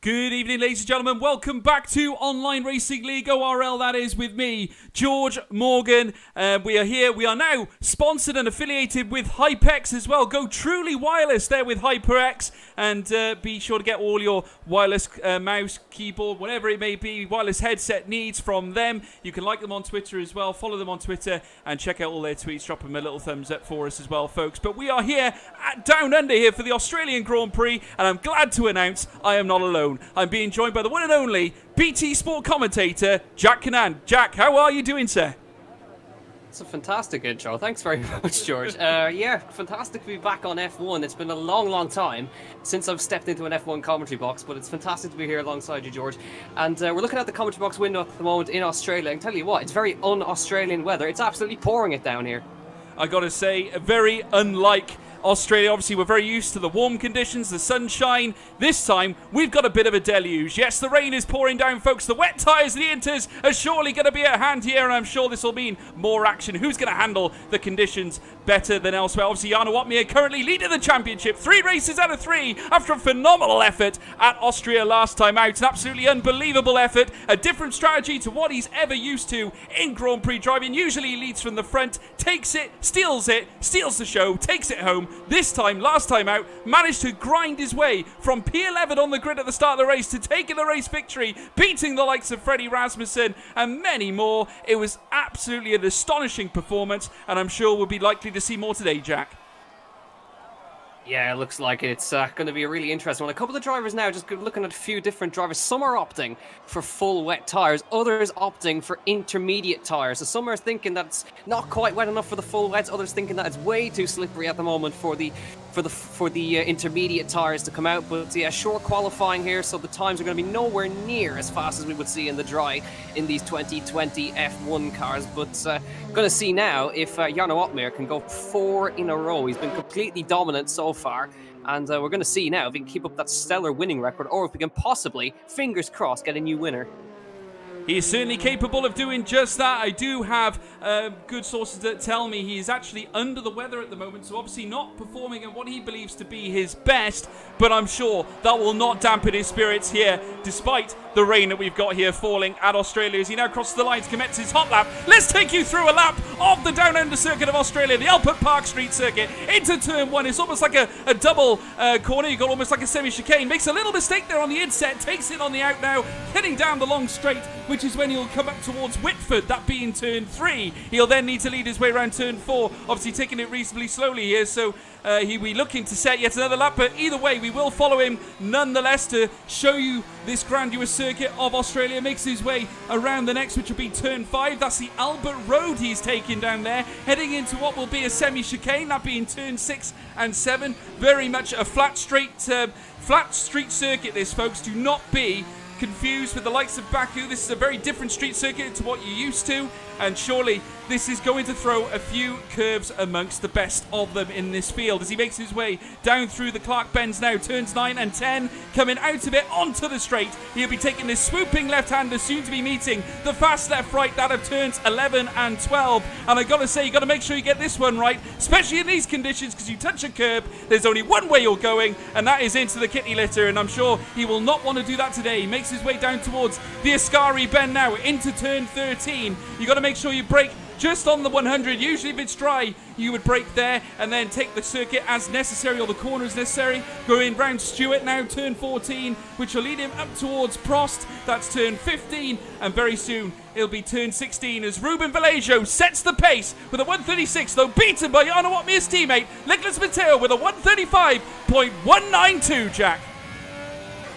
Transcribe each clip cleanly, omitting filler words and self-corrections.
Good evening, ladies and gentlemen. Welcome back to Online Racing League, ORL, that is, with me, George Morgan. We are here. We are now sponsored and affiliated with HyperX as well. Go truly wireless there with HyperX, and be sure to get all your wireless mouse, keyboard, whatever it may be, wireless headset needs from them. You can like them on Twitter as well. Follow them on Twitter and check out all their tweets. Drop them a little thumbs up for us as well, folks. But we are here at Down Under here for the Australian Grand Prix, and I'm glad to announce I am not alone. I'm being joined by the one and only BT Sport commentator, Jack Cannan. Jack, how are you doing, sir? It's a fantastic intro. Thanks very much, George. Yeah, fantastic to be back on F1. It's been a long, long time since I've stepped into an F1 commentary box, but it's fantastic to be here alongside you, George. And we're looking at the commentary box window at the moment in Australia. I can tell you what, it's very un-Australian weather. It's absolutely pouring it down here. I gotta say, very unlike Australia. Obviously, we're very used to the warm conditions, the sunshine. This time, we've got a bit of a deluge. Yes, the rain is pouring down, folks. The wet tyres and the inters are surely going to be at hand here, and I'm sure this will mean more action. Who's going to handle the conditions better than elsewhere? Obviously, Jarno Opmeer currently leading the championship. 3 races out of 3 after a phenomenal effort at Austria last time out. An absolutely unbelievable effort. A different strategy to what he's ever used to in Grand Prix driving. Usually he leads from the front, takes it, steals the show, takes it home. This time, last time out, managed to grind his way from P11 on the grid at the start of the race to taking the race victory, beating the likes of Freddie Rasmussen and many more. It was absolutely an astonishing performance, and I'm sure we'll be likely to see more today, Jack. Yeah, it looks like it's going to be a really interesting one. A couple of drivers now, just looking at a few different drivers. Some are opting for full wet tyres, others opting for intermediate tyres. So some are thinking that it's not quite wet enough for the full wets, others thinking that it's way too slippery at the moment for the intermediate tyres to come out. But yeah, short qualifying here, so the times are going to be nowhere near as fast as we would see in the dry in these 2020 F1 cars. But going to see now if Jarno Opmeer can go 4 in a row. He's been completely dominant so far, and we're going to see now if he can keep up that stellar winning record, or if we can possibly, fingers crossed, get a new winner. He is certainly capable of doing just that. I do have good sources that tell me he is actually under the weather at the moment, so obviously not performing at what he believes to be his best, but I'm sure that will not dampen his spirits here, despite the rain that we've got here falling at Australia as he now crosses the line to commence his hot lap. Let's take you through a lap of the Down Under circuit of Australia, the Albert Park Street circuit, into turn 1. It's almost like a double corner. You've got almost like a semi-chicane. Makes a little mistake there on the inset, takes it on the out now, heading down the long straight, which is when he'll come up towards Whitford, that being turn 3. He'll then need to lead his way around turn 4, obviously taking it reasonably slowly here, so he'll be looking to set yet another lap, but either way, we will follow him nonetheless to show you this grandiose circuit of Australia. Makes his way around the next, which will be turn 5. That's the Albert Road he's taking down there, heading into what will be a semi-chicane, that being turn 6 and 7. Very much a flat street circuit, this, folks. Do not be confused with the likes of Baku. This is a very different street circuit to what you're used to, and surely this is going to throw a few curves amongst the best of them in this field as he makes his way down through the Clark Bends now. Turns 9 and 10, coming out of it onto the straight. He'll be taking this swooping left-hander, soon to be meeting the fast left-right, that of turns 11 and 12. And I gotta say, you gotta make sure you get this one right, especially in these conditions, because you touch a curb, there's only one way you're going, and that is into the kitty litter, and I'm sure he will not want to do that today. He makes his way down towards the Ascari Bend now, into turn 13. You gotta make sure you brake just on the 100. Usually if it's dry, you would brake there and then take the circuit as necessary, or the corner as necessary. Going round Stewart now, turn 14, which will lead him up towards Prost. That's turn 15, and very soon it'll be turn 16 as Ruben Vallejo sets the pace with a 136, though beaten by Jarno Opmeer's teammate Nicholas Matteo with a 135.192, Jack.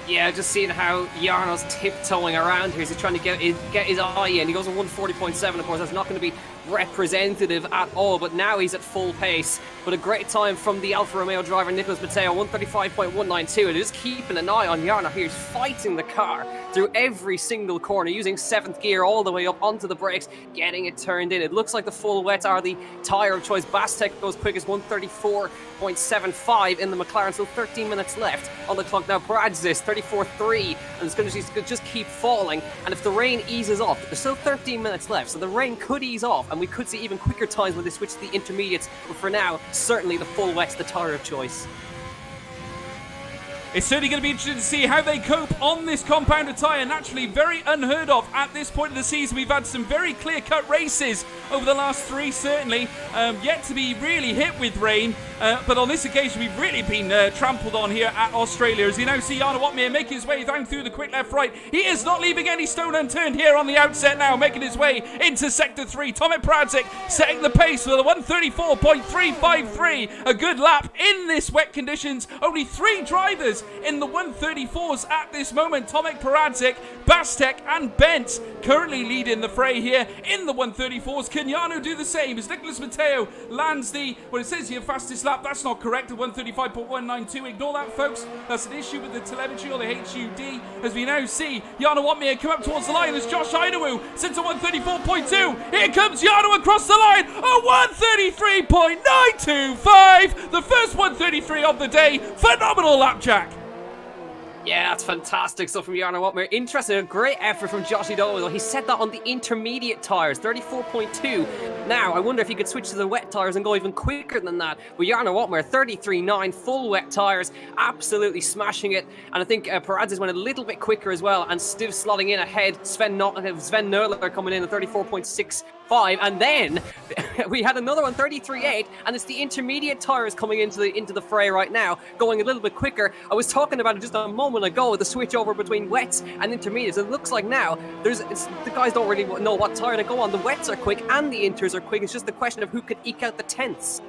Yeah, just seeing how Jarno's tiptoeing around here. He's trying to get his eye in. He goes on 140.7, of course. That's not going to be representative at all, but now he's at full pace. But a great time from the Alfa Romeo driver Nicholas Matteo, 135.192. And just keeping an eye on Jarno here. He's fighting the car through every single corner, using 7th gear all the way up onto the brakes, getting it turned in. It looks like the full wets are the tyre of choice. Bastek goes quick as 134.75 in the McLaren, so 13 minutes left on the clock. Now Bradzis, 34.3, and it's going to just keep falling. And if the rain eases off, there's still 13 minutes left, so the rain could ease off, and we could see even quicker times when they switch to the intermediates. But for now, certainly the full wet's the tyre of choice. It's certainly going to be interesting to see how they cope on this compound tyre. Naturally, very unheard of at this point of the season. We've had some very clear-cut races over the last 3, certainly. Yet to be really hit with rain. But on this occasion, we've really been trampled on here at Australia. As you now see Jarno Watmere making his way down through the quick left-right. He is not leaving any stone unturned here on the outset now, making his way into Sector 3. Tomek Peradžič setting the pace with a 1:34.353. A good lap in this wet conditions. Only 3 drivers in the 1:34s at this moment. Tomek Peradžič, Bastek and Bent currently leading the fray here in the 1:34s. Can Jarno do the same as Nicholas Matteo lands the, well, it says here fastest lap. That's not correct, a 1:35.192. Ignore that, folks. That's an issue with the telemetry or the HUD, as we now see Jarno Watmere come up towards the line as Josh Idawu sits a 1:34.2. Here comes Jarno across the line, a 1:33.925. The first 1:33 of the day. Phenomenal lap, Jack. Yeah, that's fantastic stuff from Jarno Watmere. Interesting, a great effort from Josh Idawu. He set that on the intermediate tyres, 34.2. Now, I wonder if he could switch to the wet tyres and go even quicker than that. But Jarno Watmere, 33.9, full wet tyres, absolutely smashing it. And I think Peradžič went a little bit quicker as well, and still slotting in ahead. Sven Nöller coming in at 34.65. And then we had another one, 33.8, and it's the intermediate tyres coming into the fray right now, going a little bit quicker. I was talking about it just a moment ago, the switch over between wets and intermediates. It looks like now the guys don't really know what tyre to go on. The wets are quick and the inters are quick. It's just the question of who could eke out the tenths.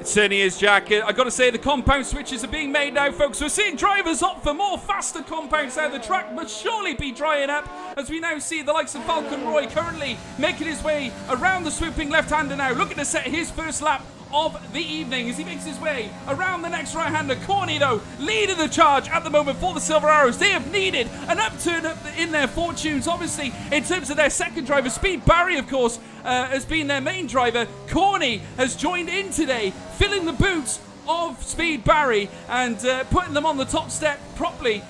It certainly is, Jack. I've got to say, the compound switches are being made now, folks. We're seeing drivers opt for more faster compounds now. The track must surely be drying up, as we now see the likes of Falcon Roy currently making his way around the swooping left-hander now, looking to set his first lap of the evening as he makes his way around the next right-hander. Corny, though, leading the charge at the moment for the Silver Arrows. They have needed an upturn in their fortunes, obviously, in terms of their second driver. Speed Barry, of course, has been their main driver. Corny has joined in today, filling the boots of Speed Barry and putting them on the top step properly.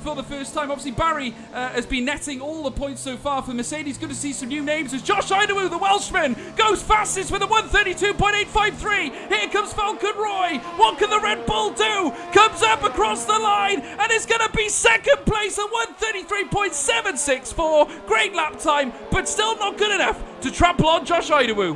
For the first time. Obviously, Barry has been netting all the points so far for Mercedes. Good to see some new names as Josh Idawu, the Welshman, goes fastest with a 1:32.853. Here comes Falcon Roy. What can the Red Bull do? Comes up across the line and is going to be second place at 1:33.764. Great lap time, but still not good enough to trample on Josh Idawu.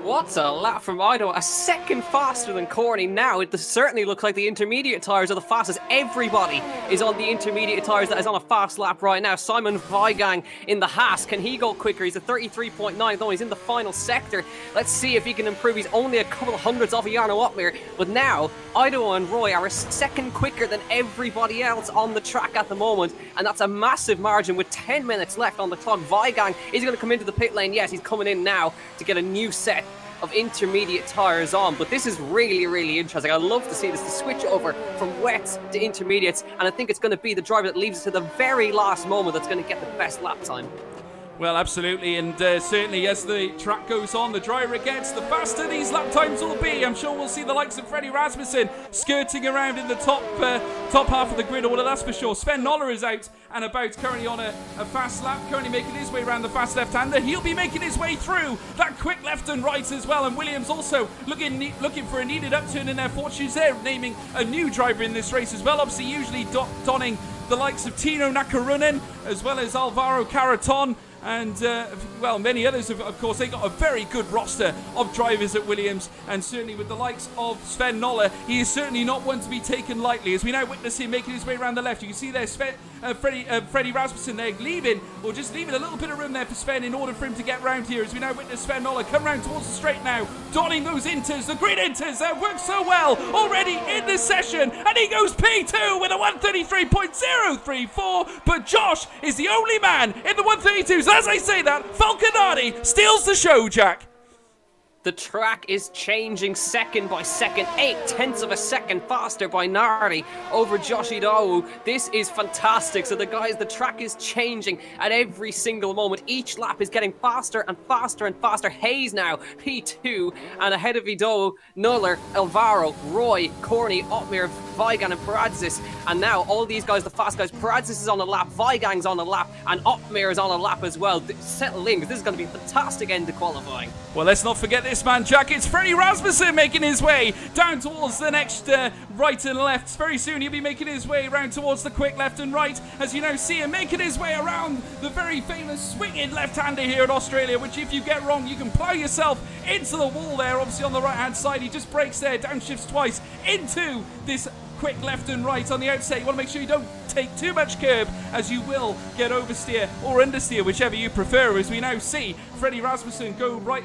What a lap from Idawu, a second faster than Corny. Now it certainly looks like the intermediate tyres are the fastest. Everybody is on the intermediate tyres that is on a fast lap right now. Simon Weigang in the Haas, can he go quicker? He's at 33.9, though he's in the final sector. Let's see if he can improve. He's only a couple of hundreds off of Jarno Watmere, but now Idawu and Roy are a second quicker than everybody else on the track at the moment, and that's a massive margin with 10 minutes left on the clock. Weigang is going to come into the pit lane. Yes, he's coming in now to get a new set of intermediate tyres on, but this is really, really interesting. I love to see this, the switch over from wets to intermediates, and I think it's going to be the driver that leaves us to the very last moment that's going to get the best lap time. Well, absolutely, and certainly as the track goes on, the drier it gets, the faster these lap times will be. I'm sure we'll see the likes of Freddie Rasmussen skirting around in the top half of the grid order, that's for sure. Sven Nöller is out and about, currently on a fast lap, currently making his way around the fast left-hander. He'll be making his way through that quick left and right as well, and Williams also looking for a needed upturn in their fortunes. They're naming a new driver in this race as well, obviously usually donning the likes of Tino Nakarunen as well as Alvaro Caraton. And, well, many others, of course. They got a very good roster of drivers at Williams, and certainly with the likes of Sven Nöller, he is certainly not one to be taken lightly, as we now witness him making his way around the left. You can see there Freddie Rasmussen there leaving a little bit of room there for Sven in order for him to get round here, as we now witness Sven Nöller come round towards the straight now, donning those inters, the green inters that work so well already in this session, and he goes P2 with a 1:33.034, but Josh is the only man in the 1:32s. As I say that, Falconati steals the show, Jack. The track is changing second by second, 0.8 of a second faster by Nardi over Josh Idawu. This is fantastic. So the track is changing at every single moment. Each lap is getting faster and faster and faster. Hayes now, P2, and ahead of Idawu, Nöller, Alvaro, Roy, Corny, Otmir, Weigang, and Peradžič. And now all these guys, the fast guys, Peradžič is on a lap, Weigang's on a lap, and Otmir is on a lap as well. Settle in, because this is going to be a fantastic end to qualifying. Well, let's not forget this man, Jack. It's Freddie Rasmussen making his way down towards the next right and left. Very soon he'll be making his way around towards the quick left and right, as you now see him making his way around the very famous swinging left-hander here in Australia, which if you get wrong, you can plow yourself into the wall there. Obviously on the right-hand side, he just breaks there, downshifts twice into this quick left and right on the outset. You want to make sure you don't take too much curb, as you will get oversteer or understeer, whichever you prefer, as we now see Freddie Rasmussen go right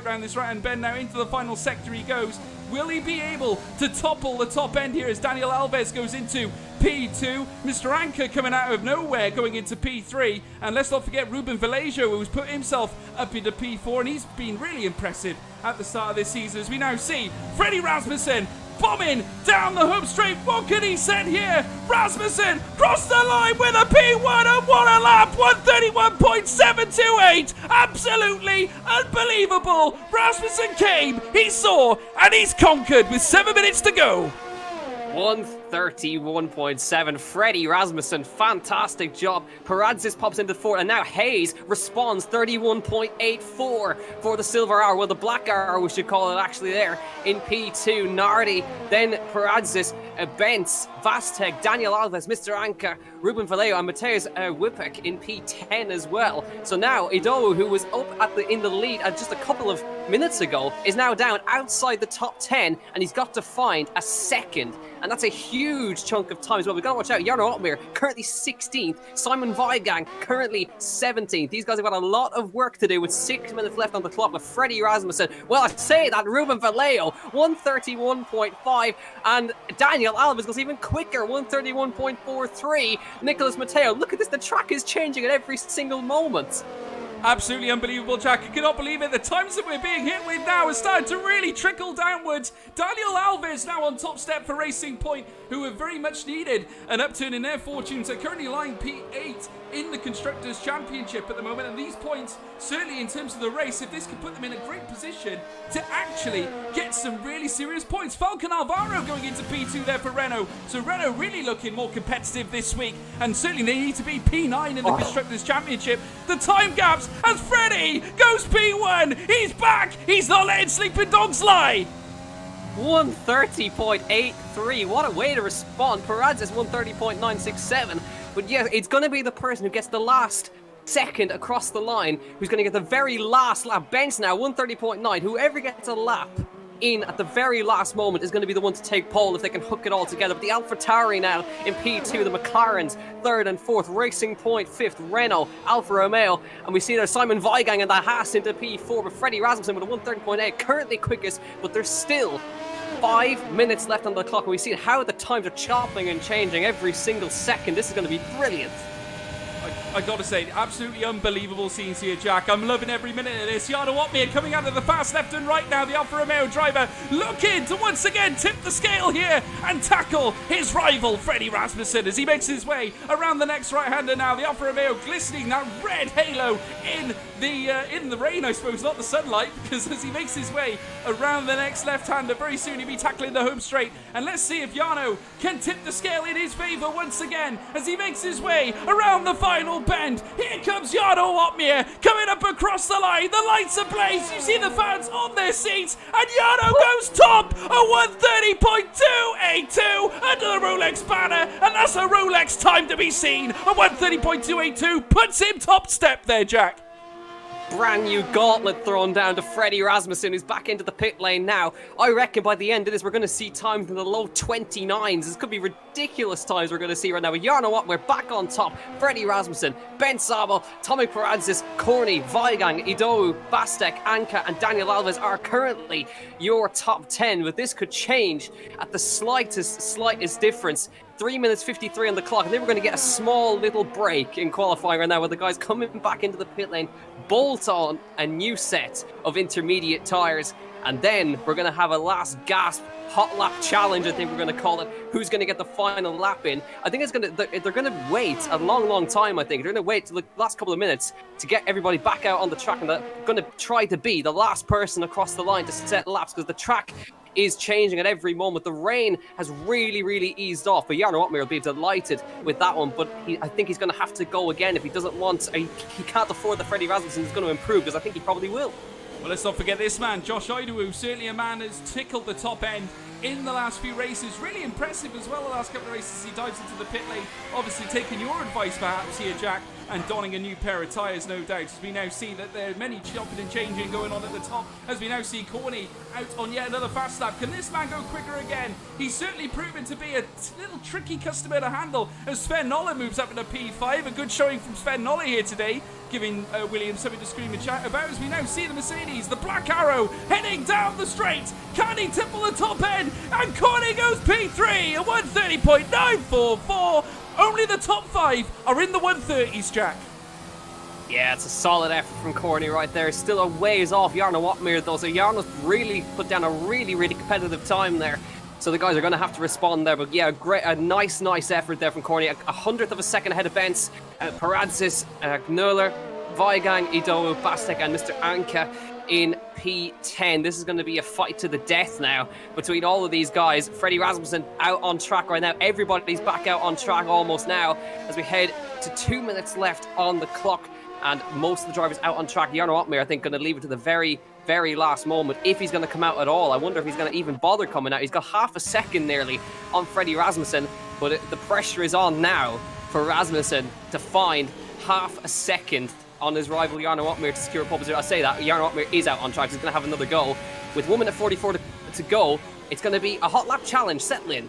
round this right-hand bend. Now into the final sector he goes. Will he be able to topple the top end here as Daniel Alves goes into P2? Mr. Anker coming out of nowhere going into P3. And let's not forget Ruben Vallejo, who's put himself up into P4, and he's been really impressive at the start of this season, as we now see Freddie Rasmussen bombing down the home straight. What can he set here? Rasmussen crossed the line with a P1, and what a lap! 131.728. Absolutely unbelievable. Rasmussen came, he saw, and he's conquered with 7 minutes to go. 131.7. Freddie Rasmussen, fantastic job. Paradzis pops into fourth, and now Hayes responds 31.84 for the silver hour. Well, the black hour, we should call it, actually, there in P2. Nardi, then Paradzis, Bentz, Vastek, Daniel Alves, Mr. Anker, Ruben Vallejo, and Mateusz Wipek in P10 as well. So now Idowu, who was up in the lead just a couple of minutes ago, is now down outside the top 10, and he's got to find a second. And that's a huge chunk of time as well. We've got to watch out. Jarno Opmeer currently 16th. Simon Weigang currently 17th. These guys have got a lot of work to do with 6 minutes left on the clock. With Freddie Rasmussen, well, I say that, Ruben Vallejo, 131.5. And Daniel Alves goes even quicker, 131.43. Nicholas Mateo, look at this. The track is changing at every single moment. Absolutely unbelievable, Jack. I cannot believe it. The times that we're being hit with now are starting to really trickle downwards. Daniel Alves now on top step for Racing Point, who have very much needed an upturn in their fortunes. They're currently lying P8 in the Constructors' Championship at the moment, and these points, certainly in terms of the race, if this could put them in a great position to actually get some really serious points. Falcon Alvaro going into P2 there for Renault. So Renault really looking more competitive this week, and certainly they need to be P9 in the Constructors' Championship. The time gaps as Freddie goes P1. He's back. He's not letting sleeping dogs lie. 130.83. What a way to respond. Paradzis 130.967. But yeah, it's going to be the person who gets the last second across the line who's going to get the very last lap. Benz now 130.9. Whoever gets a lap in at the very last moment is going to be the one to take pole if they can hook it all together. But the AlphaTauri now in P2, the McLarens 3rd and 4th, Racing Point 5th, Renault, Alfa Romeo, and we see there Simon Weigang and the Haas into P4, but Freddie Rasmussen with a 130.8, currently quickest, but there's still 5 minutes left on the clock, and we see how the times are chopping and changing every single second. This is going to be brilliant. I gotta say, absolutely unbelievable scenes here, Jack. I'm loving every minute of this. Jarno Opmeer coming out of the fast left and right now. The Alfa Romeo driver looking to once again tip the scale here and tackle his rival, Freddie Rasmussen, as he makes his way around the next right-hander now. The Alfa Romeo glistening, that red halo in the rain, I suppose, not the sunlight, because as he makes his way around the next left-hander, very soon he'll be tackling the home straight. And let's see if Jarno can tip the scale in his favour once again as he makes his way around the final bend. Here comes Jarno Opmeer coming up across the line. The lights ablaze. You see the fans on their seats, and Jarno goes top at 130.282 under the Rolex banner, and that's a Rolex time to be seen. A 130.282 puts him top step there, Jack. Brand new gauntlet thrown down to Freddie Rasmussen, who's back into the pit lane now. I reckon by the end of this, we're going to see times in the low 29s. This could be ridiculous times we're going to see right now. With Jarno Opmeer back on top, Freddie Rasmussen, Ben Sabo, Tomek Paradzis, Corny, Weigang, Idowu, Bastek, Anka, and Daniel Alves are currently your top 10. But this could change at the slightest difference. 3 minutes 53 on the clock, and then we're going to get a small little break in qualifying right now, with the guys coming back into the pit lane, bolt on a new set of intermediate tyres, and then we're going to have a last gasp hot lap challenge, I think we're going to call it. Who's going to get the final lap in? I think they're going to wait a long time. I think they're going to wait to the last couple of minutes to get everybody back out on the track, and they're going to try to be the last person across the line to set laps, because the track is changing at every moment. The rain has really eased off, but Jarno Opmeer will be delighted with that one, but I think he's going to have to go again if he doesn't want, he can't afford that Freddie Rasmussen is going to improve, because I think he probably will. Well, let's not forget this man, Josh Idawu, certainly a man who's tickled the top end in the last few races. Really impressive as well the last couple of races. He dives into the pit lane, obviously taking your advice perhaps here, Jack, and donning a new pair of tyres, no doubt, as we now see that there are many chopping and changing going on at the top, as we now see Corny out on yet another fast lap. Can this man go quicker again? He's certainly proven to be a little tricky customer to handle as Sven Nolle moves up into P5. A good showing from Sven Nolle here today, giving Williams something to scream and chat about, as we now see the Mercedes, the Black Arrow, heading down the straight. Can he tipple the top end? And Corny goes P3 at 130.944. Only the top 5 are in the 130s, Jack. Yeah, it's a solid effort from Corny right there. Still a ways off Jarno Opmeer though, so Jarno's really put down a really competitive time there. So the guys are going to have to respond there, but yeah, a nice effort there from Corny. A 100th of a second ahead of Benz, Paradis, Knoller, Weigang, Ido, Bastek and Mr. Anka in P10. This is going to be a fight to the death now between all of these guys. Freddie Rasmussen out on track right now. Everybody's back out on track almost now as we head to 2 minutes left on the clock, and most of the drivers out on track. Jarno Opmeer, I think, going to leave it to the very last moment if he's going to come out at all. I wonder if he's going to even bother coming out. He's got half a second nearly on Freddie Rasmussen, but the pressure is on now for Rasmussen to find half a second on his rival Jarno Opmeer to secure a pole position. I say that, Jarno Opmeer is out on track, so he's going to have another go. With 1 minute 44 to go, it's going to be a hot lap challenge settling.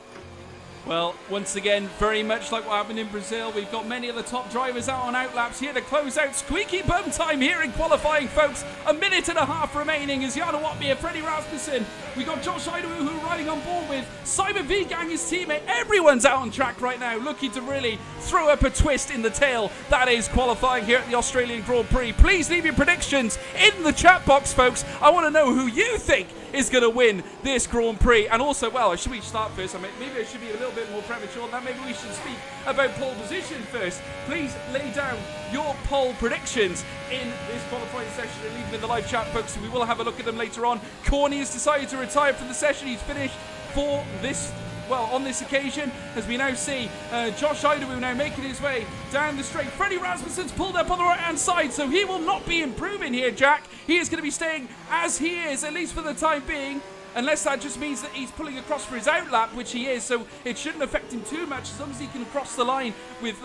Well, once again, very much like what happened in Brazil, we've got many of the top drivers out on outlaps here to close out. Squeaky bum time here in qualifying, folks. 1.5 minutes remaining as Jarno Opmeer, Freddie Rasmussen. We got Josh Idawu who are riding on board with Simon Vigang, his teammate. Everyone's out on track right now, looking to really throw up a twist in the tail. That is qualifying here at the Australian Grand Prix. Please leave your predictions in the chat box, folks. I want to know who you think is going to win this Grand Prix. And also, well, should we start first? I mean, maybe I should be a little bit more premature than that. Maybe we should speak about pole position first. Please lay down your pole predictions in this qualifying session and leave them in the live chat, folks. We will have a look at them later on. Corny has decided to retire from the session. He's finished for this, well, on this occasion, as we now see Josh Idawu now making his way down the straight. Freddie Rasmussen's pulled up on the right-hand side, so he will not be improving here, Jack. He is going to be staying as he is, at least for the time being, unless that just means that he's pulling across for his outlap, which he is, so it shouldn't affect him too much as long as he can cross the line with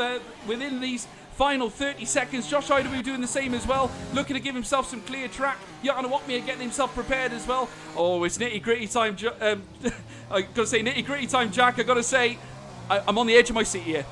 within these final 30 seconds. Josh Idawu doing the same as well, looking to give himself some clear track. Jarno Opmeer getting himself prepared as well. Oh, it's nitty-gritty time. I got to say nitty-gritty time, Jack. I got to say, I'm on the edge of my seat here.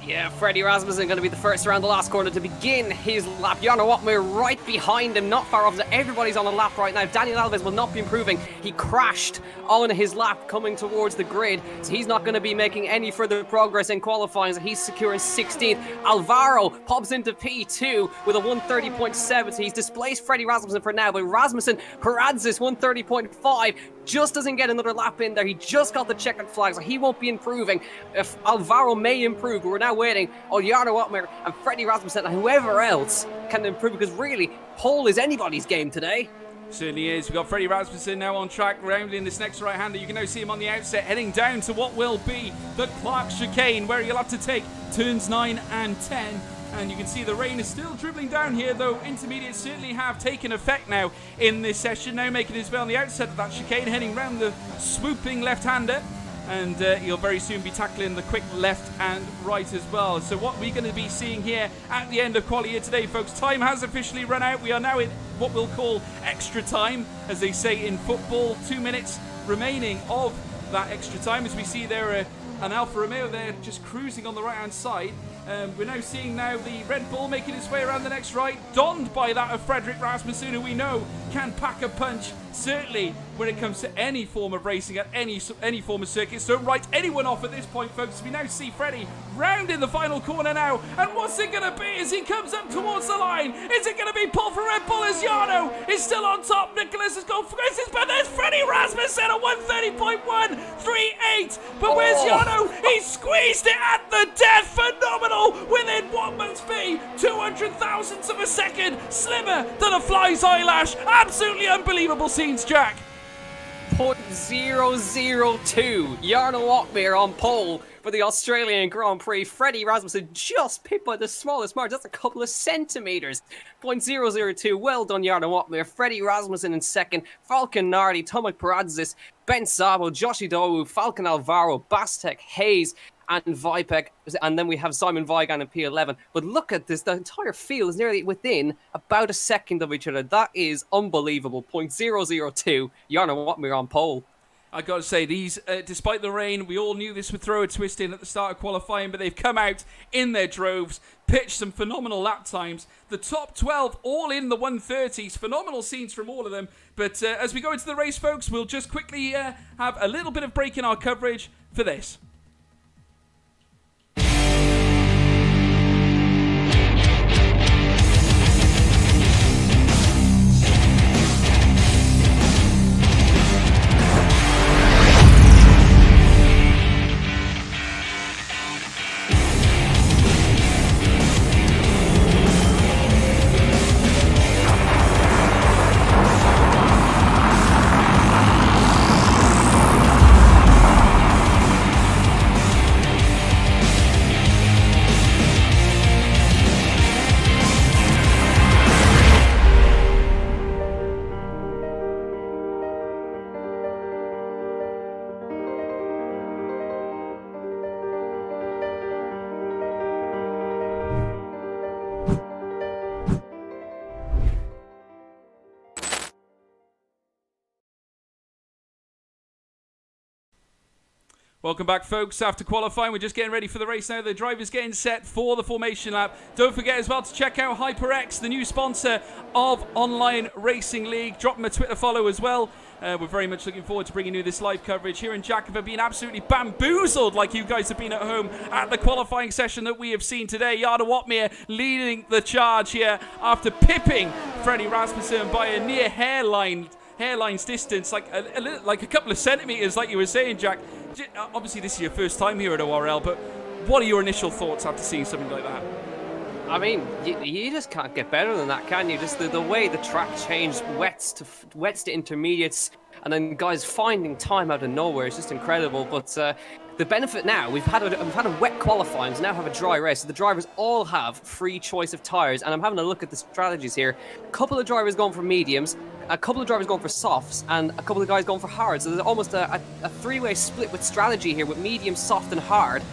Yeah, Freddie Rasmussen going to be the first around the last corner to begin his lap. Jarno Opmeer right behind him, not far off. Everybody's on a lap right now. Daniel Alves will not be improving. He crashed on his lap coming towards the grid, so he's not going to be making any further progress in qualifying. So he's securing 16th. Alvaro pops into P2 with a 130.7, so he's displaced Freddie Rasmussen for now, but Rasmussen parads this 130.5. Just doesn't get another lap in there. He just got the checkered flag, so he won't be improving. If Alvaro may improve, but we're now waiting on Jarno Opmeer and Freddie Rasmussen and whoever else can improve, because really, pole is anybody's game today. Certainly is. We've got Freddie Rasmussen now on track, rounding this next right-hander. You can now see him on the outset, heading down to what will be the Clark chicane, where he'll have to take turns 9 and 10. And you can see the rain is still dribbling down here, though intermediates certainly have taken effect now in this session. Now making his way on the outset of that chicane, heading round the swooping left-hander. And he'll very soon be tackling the quick left and right as well. So what we're going to be seeing here at the end of quali here today, folks, time has officially run out. We are now in what we'll call extra time, as they say in football. 2 minutes remaining of that extra time, as we see there an Alfa Romeo there just cruising on the right-hand side. We're now seeing the Red Bull making its way around the next right, donned by that of Frederick Rasmussen, who we know can pack a punch, certainly when it comes to any form of racing at any form of circuits. Don't write anyone off at this point, folks. We now see Freddie round in the final corner now, and what's it going to be as he comes up towards the line? Is it going to be pull for Red Bull as Jarno is still on top? Nicholas has gone for this, but there's Freddie Rasmussen at 130.138. But where's Jarno? He squeezed it at the death. Phenomenal, within what must be 200 thousandths of a second, slimmer than a fly's eyelash. Absolutely unbelievable scenes, Jack. 0.002. Jarno Opmeer on pole for the Australian Grand Prix. Freddie Rasmussen just pipped by the smallest margin. That's a couple of centimetres. 0.002. Well done, Jarno Watmere. Freddie Rasmussen in second. Falcon Nardi, Tomek Paradzis, Ben Sabo, Joshi Dowu, Falcon Alvaro, Bastek, Hayes, and Vipek, and then we have Simon Vigan in P11. But look at this, the entire field is nearly within about a second of each other. That is unbelievable. 0.002, Jarno Watmere on pole. I got to say, these, despite the rain, we all knew this would throw a twist in at the start of qualifying, but they've come out in their droves, pitched some phenomenal lap times. The top 12 all in the 130s. Phenomenal scenes from all of them. But as we go into the race, folks, we'll just quickly have a little bit of break in our coverage for this. Welcome back, folks. After qualifying, we're just getting ready for the race now. The driver's getting set for the formation lap. Don't forget as well to check out HyperX, the new sponsor of Online Racing League. Drop them a Twitter follow as well. We're very much looking forward to bringing you this live coverage here in Jakova, being absolutely bamboozled like you guys have been at home at the qualifying session that we have seen today. Jarno Watmere leading the charge here after pipping Freddie Rasmussen by a near hairline's distance, like a couple of centimetres, like you were saying, Jack. Obviously, this is your first time here at ORL, but what are your initial thoughts after seeing something like that? I mean, you just can't get better than that, can you? Just the way the track changed, wets to intermediates, and then guys finding time out of nowhere is just incredible. But the benefit now, we've had a wet qualifying, so now have a dry race. So the drivers all have free choice of tyres, and I'm having a look at the strategies here. A couple of drivers going for mediums, a couple of drivers going for softs, and a couple of guys going for hard. So there's almost a three-way split with strategy here, with medium, soft, and hard.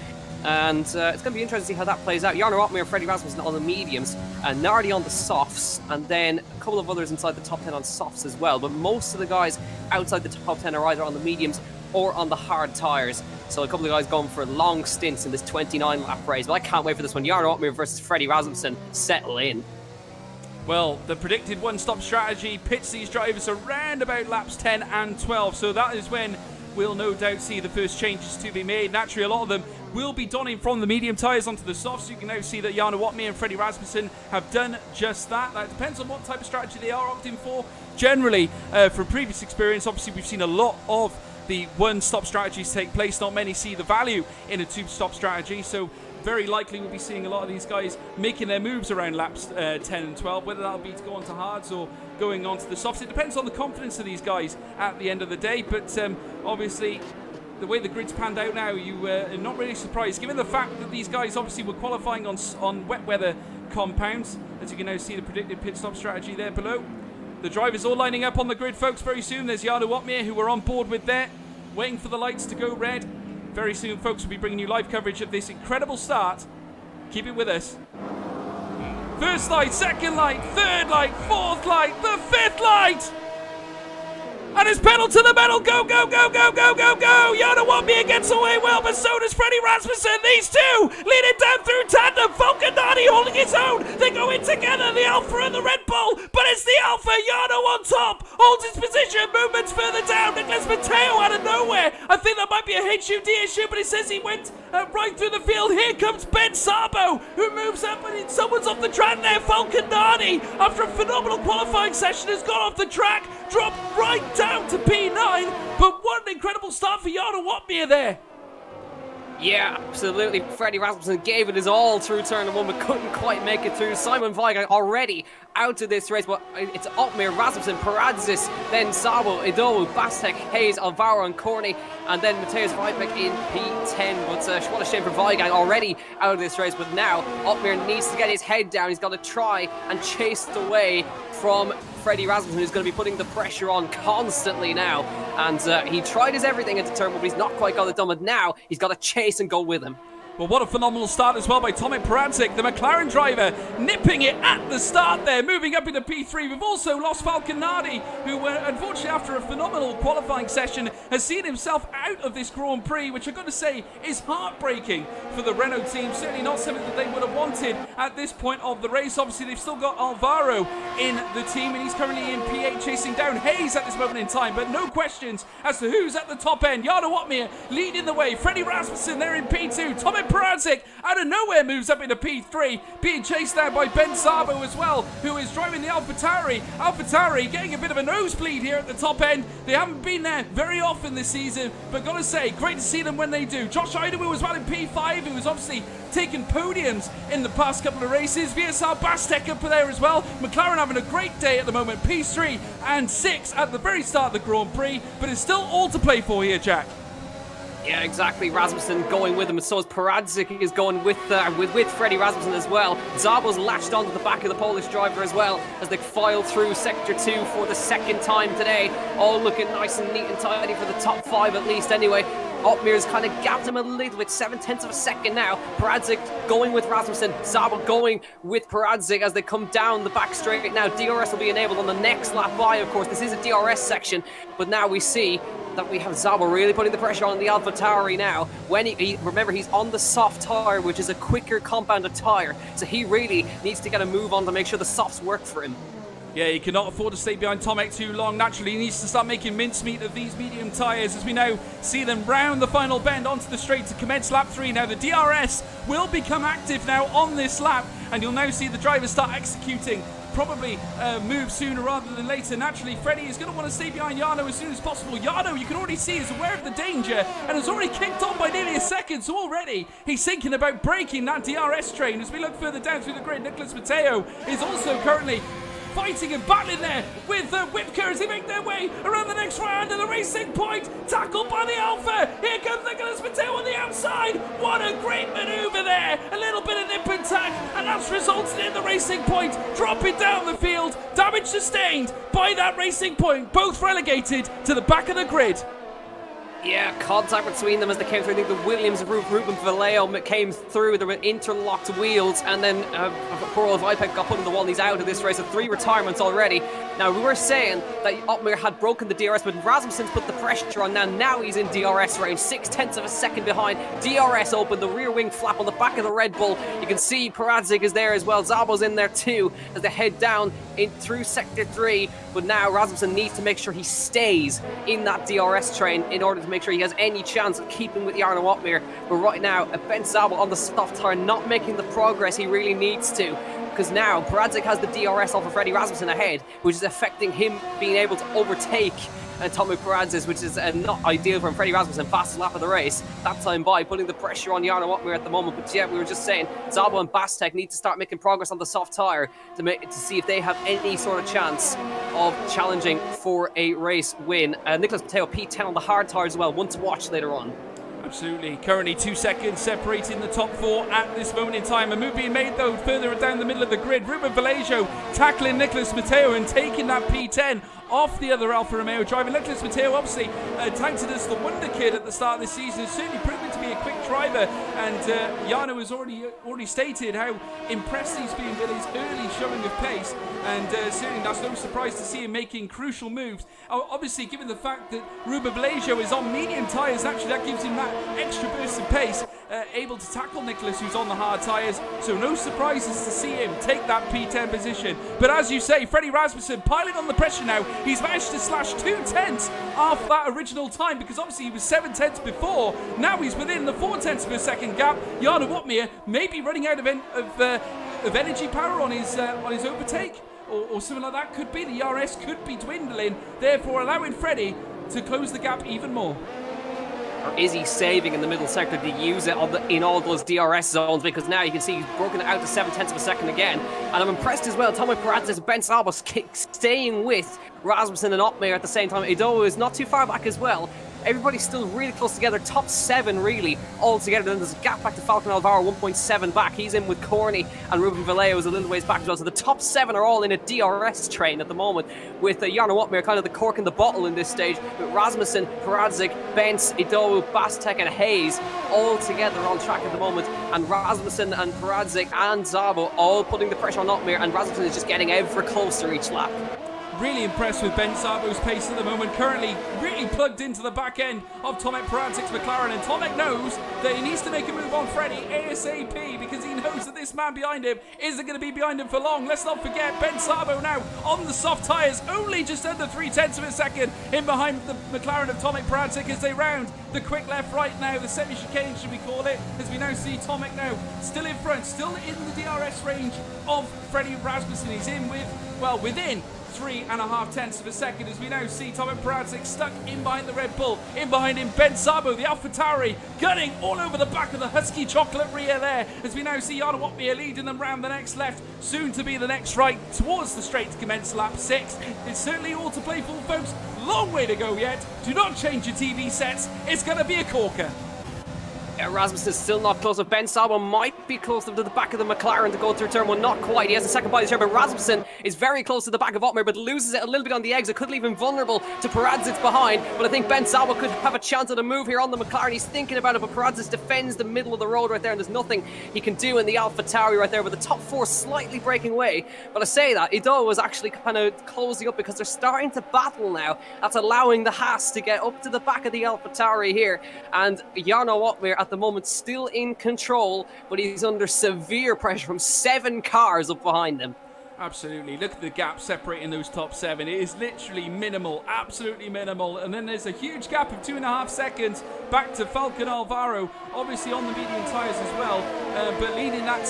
And it's going to be interesting to see how that plays out. Jarno Watmere and Freddie Rasmussen on the mediums, and Nardi on the softs, and then a couple of others inside the top 10 on softs as well. But most of the guys outside the top 10 are either on the mediums or on the hard tyres. So a couple of guys going for long stints in this 29-lap race. But I can't wait for this one. Jarno Watmere versus Freddie Rasmussen. Settle in. Well, the predicted one-stop strategy pits these drivers around about laps 10 and 12. So that is when we'll no doubt see the first changes to be made. Naturally, a lot of them will be donning from the medium tyres onto the softs. You can now see that Jarno Watmere and Freddie Rasmussen have done just that. That depends on what type of strategy they are opting for. Generally, from previous experience, obviously we've seen a lot of the one-stop strategies take place. Not many see the value in a two-stop strategy, so very likely we'll be seeing a lot of these guys making their moves around laps 10 and 12, whether that'll be to go on to hards or going on to the softs. It depends on the confidence of these guys at the end of the day, but obviously the way the grid's panned out now, you are not really surprised, given the fact that these guys obviously were qualifying on wet weather compounds. As you can now see, the predicted pit stop strategy there below. The drivers all lining up on the grid, folks, very soon. There's Jarno Watmere, who we're on board with there, waiting for the lights to go red. Very soon, folks, we'll be bringing you live coverage of this incredible start. Keep it with us. First light, second light, third light, fourth light, the fifth light! And it's pedal to the metal. Go, go, go, go, go, go, go. Jarno Watmere gets away well, but so does Freddie Rasmussen. These two leading down through tandem. Falcon Nardi holding his own. They go in together, the Alpha and the Red Bull. But it's the Alpha. Jarno on top. Holds his position. Movements further down. Nicholas Mateo out of nowhere. I think that might be a HUD issue, but it says he went right through the field. Here comes Ben Sabo, who moves up, and someone's off the track there. Falcon Nardi, after a phenomenal qualifying session, has gone off the track. Dropped right down to P9, but what an incredible start for Jarno Watmere there. Yeah, absolutely. Freddie Rasmussen gave it his all through turn 1, but couldn't quite make it through. Simon Weigand already out of this race, but it's Otmir, Rasmussen, Paradzis, then Szabo, Idowu, Bastek, Hayes, Alvaro, and Corney, and then Mateusz Weipek in P10. But what a shame for Weigand, already out of this race. But now Otmir needs to get his head down. He's got to try and chase away from Freddie Rasmussen, who's going to be putting the pressure on constantly now. And he tried his everything into turn 1, but he's not quite got it done. But now he's got to chase and go with him. Well, what a phenomenal start as well by Tomek Paradzik, the McLaren driver, nipping it at the start there, moving up into P3. We've also lost Falconardi, who unfortunately after a phenomenal qualifying session has seen himself out of this Grand Prix, which I've got to say is heartbreaking for the Renault team. Certainly not something that they would have wanted at this point of the race. Obviously, they've still got Alvaro in the team, and he's currently in P8 chasing down Hayes at this moment in time, but no questions as to who's at the top end. Jarno Otmir leading the way. Freddie Rasmussen there in P2. Tomek Paradzik out of nowhere moves up into P3, being chased down by Ben Szabo as well, who is driving the AlphaTauri. AlphaTauri getting a bit of a nosebleed here at the top end. They haven't been there very often this season, but gotta say, great to see them when they do. Josh Idawu as well in P5, who was obviously taking podiums in the past couple of races. VSR Bastek up there as well. McLaren having a great day at the moment. P3 and 6 at the very start of the Grand Prix, but it's still all to play for here, Jack. Yeah, exactly. Rasmussen going with him, and so is Paradzik is going with Freddie Rasmussen as well. Szabo's latched onto the back of the Polish driver as well as they file through Sector 2 for the second time today. All looking nice and neat and tidy for the top 5 at least anyway. Otmir's kind of gapped him a little bit, 0.7 of a second now. Paradzik going with Rasmussen, Szabo going with Paradzik as they come down the back straight now. DRS will be enabled on the next lap by, of course. This is a DRS section, but now we see that we have Szabo really putting the pressure on the AlphaTauri now. When remember, he's on the soft tyre, which is a quicker compounded tyre, so he really needs to get a move on to make sure the softs work for him. Yeah, he cannot afford to stay behind Tomek too long. Naturally, he needs to start making mincemeat of these medium tyres as we now see them round the final bend onto the straight to commence lap 3. Now, the DRS will become active now on this lap, and you'll now see the drivers start executing probably move sooner rather than later. Naturally, Freddie is going to want to stay behind Jarno as soon as possible. Jarno, you can already see, is aware of the danger and has already kicked on by nearly a second, so already he's thinking about breaking that DRS train. As we look further down through the grid, Nicholas Matteo is also currently fighting and battling there with Whipker as they make their way around the next round, and the racing point tackled by the Alpha. Here comes Nicholas Matteo on the outside. What a great manoeuvre there. A little bit of nip and tack, and that's resulted in the racing point dropping down the field. Damage sustained by that racing point. Both relegated to the back of the grid. Yeah, contact between them as they came through. I think the Williams Ruben Vallejo came through. There were interlocked wheels, and then poor old Weipek got put in the wall, and he's out of this race. So 3 retirements already. Now, we were saying that Otmir had broken the DRS, but Rasmussen's put the pressure on. Now he's in DRS range, 0.6 of a second behind. DRS open, the rear wing flap on the back of the Red Bull. You can see Paradzik is there as well. Szabo's in there too as they head down through Sector 3. But now Rasmussen needs to make sure he stays in that DRS train in order to make sure he has any chance of keeping with Jarno Otmir. But right now, Ben Szabo on the soft tyre, not making the progress he really needs to, because now Paradzik has the DRS off of Freddie Rasmussen ahead, which is affecting him being able to overtake Tomek Paradzik, which is not ideal for Freddie Rasmussen. Fastest lap of the race that time by, putting the pressure on Jarno Otmir at the moment. But yeah, we were just saying Szabo and Bastek need to start making progress on the soft tyre to see if they have any sort of chance of challenging for a race win. Nicholas Matteo P10 on the hard tyre as well, one to watch later on. Absolutely. Currently 2 seconds separating the top 4 at this moment in time. A move being made though further down the middle of the grid. Ruben Vallejo tackling Nicholas Matteo and taking that P10 off the other Alfa Romeo driver. Nicholas Matteo obviously touted as the wonder kid at the start of the season. Has certainly proven to be a quick driver, and Jarno has already stated how impressed he's been with his early showing of pace, and certainly that's no surprise to see him making crucial moves. Obviously, given the fact that Ruben Vallejo is on medium tyres, actually that gives him that extra burst of pace, able to tackle Nicholas, who's on the hard tyres, so no surprises to see him take that P10 position. But as you say, Freddie Rasmussen piling on the pressure now. He's managed to slash 2/10 off that original time, because obviously he was 7/10 before. Now he's within the 4/10 of a second gap. Jarno Otmir may be running out of energy power on his overtake, or something like that. Could be the RS could be dwindling, therefore allowing Freddie to close the gap even more. Or is he saving in the middle sector to use it in all those DRS zones? Because now you can see he's broken it out to 0.7 of a second again. And I'm impressed as well. Tomek Peradze and Ben Sabo staying with Rasmussen and Otmar at the same time. Ido is not too far back as well. Everybody's still really close together, top 7 really all together. Then there's a gap back to Falcon Alvaro, 1.7 back. He's in with Corny, and Ruben Vallejo is a little ways back as well. So the top 7 are all in a DRS train at the moment, with Jarno Otmar kind of the cork in the bottle in this stage, with Rasmussen, Peradze, Benz, Ido, Bastek and Hayes all together on track at the moment. And Rasmussen and Peradze and Zabo all putting the pressure on Otmar, and Rasmussen is just getting ever closer each lap. Really impressed with Ben Sabo's pace at the moment. Currently really plugged into the back end of Tomek Peradze's McLaren, and Tomek knows that he needs to make a move on Freddie ASAP, because he knows that this man behind him isn't going to be behind him for long. Let's not forget Ben Sabo now on the soft tyres, only just under 0.3 of a second in behind the McLaren of Tomek Peradze as they round the quick left right now, the semi-chicane should we call it, as we now see Tomek now still in front, still in the DRS range of Freddie Rasmussen. He's in with, well, within 3.5 of a second, as we now see Tomek Peradze stuck in behind the Red Bull. In behind him, Ben Sabo, the AlphaTauri, gunning all over the back of the Husky chocolate rear there, as we now see Jarno Otmar leading them round the next left, soon to be the next right, towards the straight to commence lap 6. It's certainly all to play for, folks. Long way to go yet. Do not change your TV sets. It's going to be a corker. Rasmussen is still not close. Ben Sabo might be close to the back of the McLaren to go through turn 1. Not quite. He has a second body share, but Rasmussen is very close to the back of Otmar, but loses it a little bit on the exit. Could leave him vulnerable to Peradze behind, but I think Ben Sabo could have a chance at a move here on the McLaren. He's thinking about it, but Peradze defends the middle of the road right there, and there's nothing he can do in the AlphaTauri right there, with the top 4 slightly breaking away. But I say that, Ido was actually kind of closing up because they're starting to battle now. That's allowing the Haas to get up to the back of the AlphaTauri here, and Jarno Otmar at the moment still in control, but he's under severe pressure from 7 cars up behind him. Absolutely. Look at the gap separating those top 7. It is literally minimal, absolutely minimal. And then there's a huge gap of 2.5 seconds back to Falcon Alvaro, obviously on the medium tyres as well, but leading that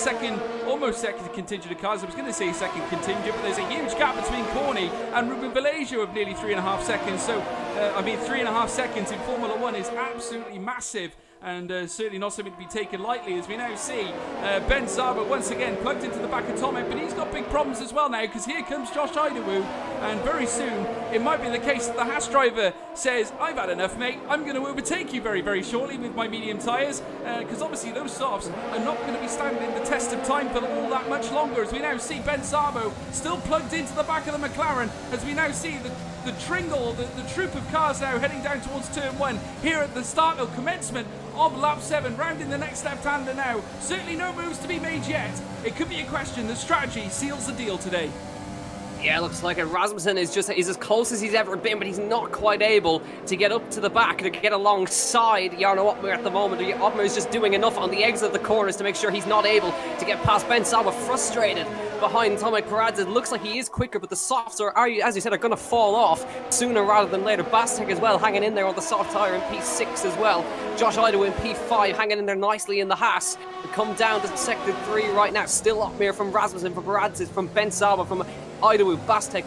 almost second contingent of cars. I was going to say second contingent, but there's a huge gap between Corny and Ruben Vallejo of nearly 3.5 seconds. So, 3.5 seconds in Formula 1 is absolutely massive, and certainly not something to be taken lightly, as we now see Ben Sabo once again plugged into the back of Tomek, but he's got big problems as well now, because here comes Josh Idowu, and very soon it might be the case that the Haas driver says, I've had enough, mate, I'm going to overtake you very, very shortly with my medium tyres, because obviously those softs are not going to be standing the test of time for all that much longer, as we now see Ben Sabo still plugged into the back of the McLaren, as we now see the tringle, the troop of cars now heading down towards turn 1 here at the start of commencement of lap 7, rounding the next left-hander now. Certainly no moves to be made yet. It could be a question. The strategy seals the deal today. Yeah, looks like it. Rasmussen is as close as he's ever been, but he's not quite able to get up to the back, to get alongside Jarno Otmar at the moment. Otmar is just doing enough on the exit of the corners to make sure he's not able to get past Ben Sabo, frustrated behind Tomek Peradze. It looks like he is quicker, but the softs are, as you said, are going to fall off sooner rather than later. Bastek as well, hanging in there on the soft tyre in P6 as well. Josh Idowu in P5, hanging in there nicely in the Haas. We come down to sector 3 right now. Still Otmar from Rasmussen, from Peradze, from Ben Sabo, from Idowu, Bastek,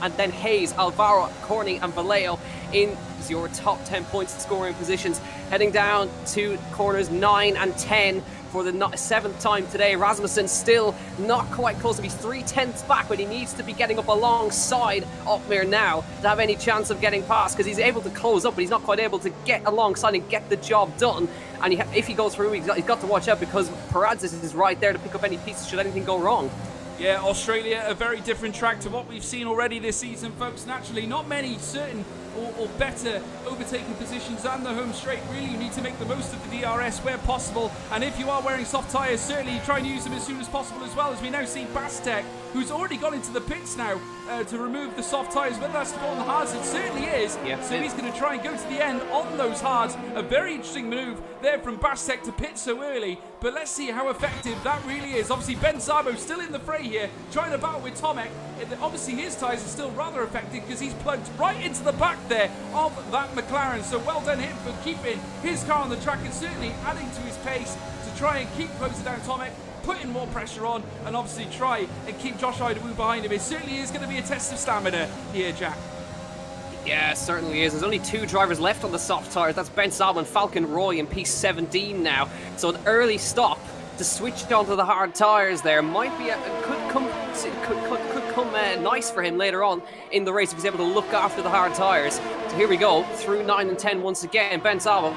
and then Hayes, Alvaro, Corny and Vallejo in your top 10 points scoring positions. Heading down to corners 9 and 10 for the 7th time today. Rasmussen still not quite close to be 3/10 back, but he needs to be getting up alongside Otmar now to have any chance of getting past, because he's able to close up, but he's not quite able to get alongside and get the job done. And if he goes through, he's got to watch out, because Peradze is right there to pick up any pieces should anything go wrong. Yeah, Australia, a very different track to what we've seen already this season, folks. Naturally, not many certain or better overtaking positions than the home straight. Really, you need to make the most of the DRS where possible, and if you are wearing soft tyres, certainly try and use them as soon as possible as well, as we now see Bastek, who's already gone into the pits now to remove the soft tyres. Whether that's to go on the hards, it certainly is. Yeah, so he's going to try and go to the end on those hards. A very interesting move there from Bastek to pit so early, but let's see how effective that really is. Obviously, Ben Sabo still in the fray here, trying to battle with Tomek. Obviously, his tyres are still rather effective, because he's plugged right into the back there of that McLaren. So well done him for keeping his car on the track, and certainly adding to his pace to try and keep closing down Tomek, putting more pressure on, and obviously try and keep Josh Idowu behind him. It certainly is going to be a test of stamina here, Jack. Yeah, certainly is. There's only 2 drivers left on the soft tyres. That's Ben Saab and Falcon Roy in P17 now. So an early stop to switch onto the hard tyres there might be could come nice for him later on in the race if he's able to look after the hard tyres. So here we go, through 9 and 10 once again. Ben Saab,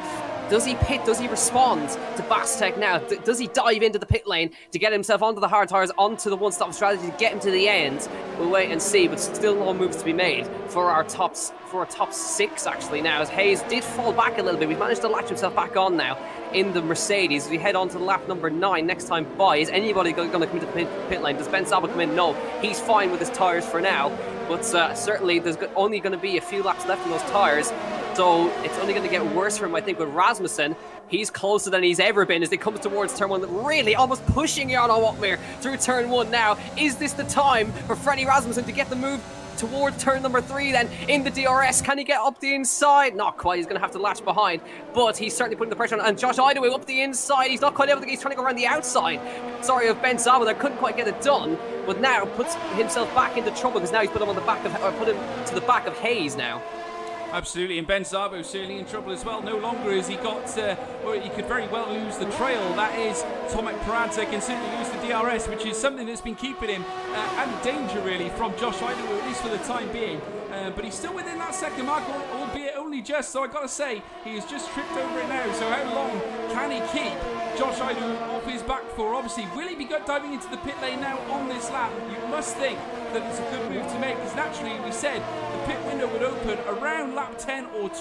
does he pit? Does he respond to Bastek now? Does he dive into the pit lane to get himself onto the hard tyres, onto the one-stop strategy to get him to the end? We'll wait and see, but still no moves to be made for our top 6 actually now, as Hayes did fall back a little bit. We've managed to latch himself back on now in the Mercedes as we head on to lap number 9 next time by. Is anybody going to come into the pit lane? Does Ben Saab come in? No, he's fine with his tyres for now, but certainly there's only going to be a few laps left in those tyres. So it's only going to get worse for him, I think, with Rasmussen. He's closer than he's ever been as he comes towards turn 1, really almost pushing Jarno Wotmir through turn 1 now. Is this the time for Freddie Rasmussen to get the move towards turn number 3 then in the DRS? Can he get up the inside? Not quite, he's going to have to latch behind, but he's certainly putting the pressure on. And Josh Idawu up the inside, he's not quite able to, he's trying to go around the outside. Sorry of Ben Saab, there couldn't quite get it done, but now puts himself back into trouble because now he's put him on the back of, or put him to the back of Hayes now. Absolutely, and Ben Szabo certainly in trouble as well. No longer has he got, or he could very well lose the trail. That is, Tomek Peradze can certainly lose the DRS, which is something that's been keeping him out of danger really from Josh Idawu, at least for the time being. But he's still within that second mark, albeit only just. So I got to say, he has just tripped over it now. So how long can he keep Josh Idawu off his back for? Obviously, will he be diving into the pit lane now on this lap? You must think that it's a good move to make, because naturally we said the pit window would open around lap 10 or 12.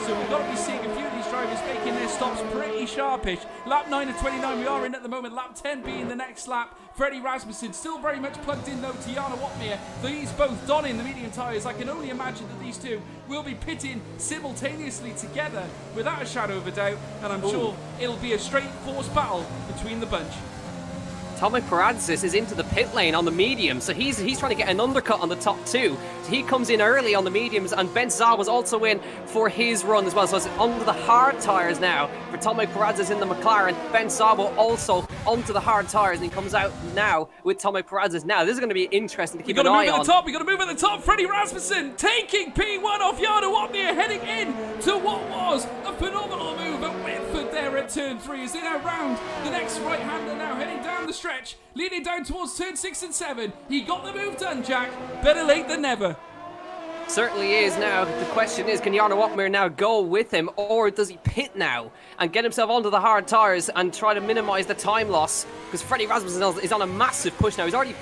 So we've got to be seeing a few of these drivers making their stops pretty sharpish. Lap 9 and 29 we are in at the moment. Lap 10 being the next lap. Freddie Rasmussen still very much plugged in though to Jarno Wotmir. These both donning the medium tyres. I can only imagine that these two will be pitting simultaneously together without a shadow of a doubt, and I'm sure it'll be a straight force battle between the bunch. Tomek Peradze is into the pit lane on the medium, so he's trying to get an undercut on the top 2. So he comes in early on the mediums, and Ben Saab was also in for his run as well. So it's onto the hard tyres now for Tomek Peradze in the McLaren. Ben Saab also onto the hard tyres, and he comes out now with Tomek Peradze. Now this is going to be interesting to keep an eye on. We got to move at the top. Freddie Rasmussen taking P1 off Jarno Wotmir, heading in to what was a phenomenal move at Whitford there at turn 3. Is in around the next right-hander now, heading down the stretch, leading down towards turn 6 and 7. He got the move done, Jack. Better late than never. Certainly is now. The question is, can Jarno Wotmir now go with him, or does he pit now and get himself onto the hard tyres and try to minimise the time loss? Because Freddie Rasmussen is on a massive push now. He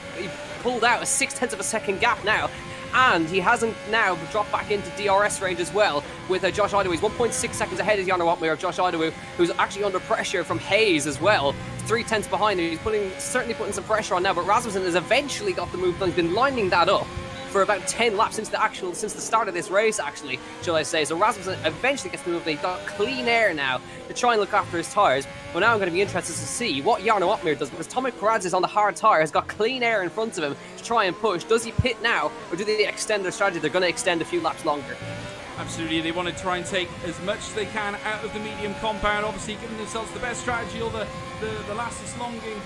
pulled out a 0.6 of a second gap now. And he hasn't now dropped back into DRS range as well with Josh Idawu. He's 1.6 seconds ahead of Jarno Wotmir of Josh Idawu, who's actually under pressure from Hayes as well. 0.3 behind him. He's certainly putting some pressure on now, but Rasmussen has eventually got the move done. He's been lining that up for about 10 laps since the start of this race, actually, shall I say. So Rasmussen eventually gets the move. He's got clean air now to try and look after his tyres. But now I'm going to be interested to see what Jarno Wotmir does, because Tomek Peradze on the hard tyre has got clean air in front of him to try and push. Does he pit now, or do they extend their strategy? They're going to extend a few laps longer. Absolutely, they want to try and take as much as they can out of the medium compound, obviously giving themselves the best strategy, or the lastest longing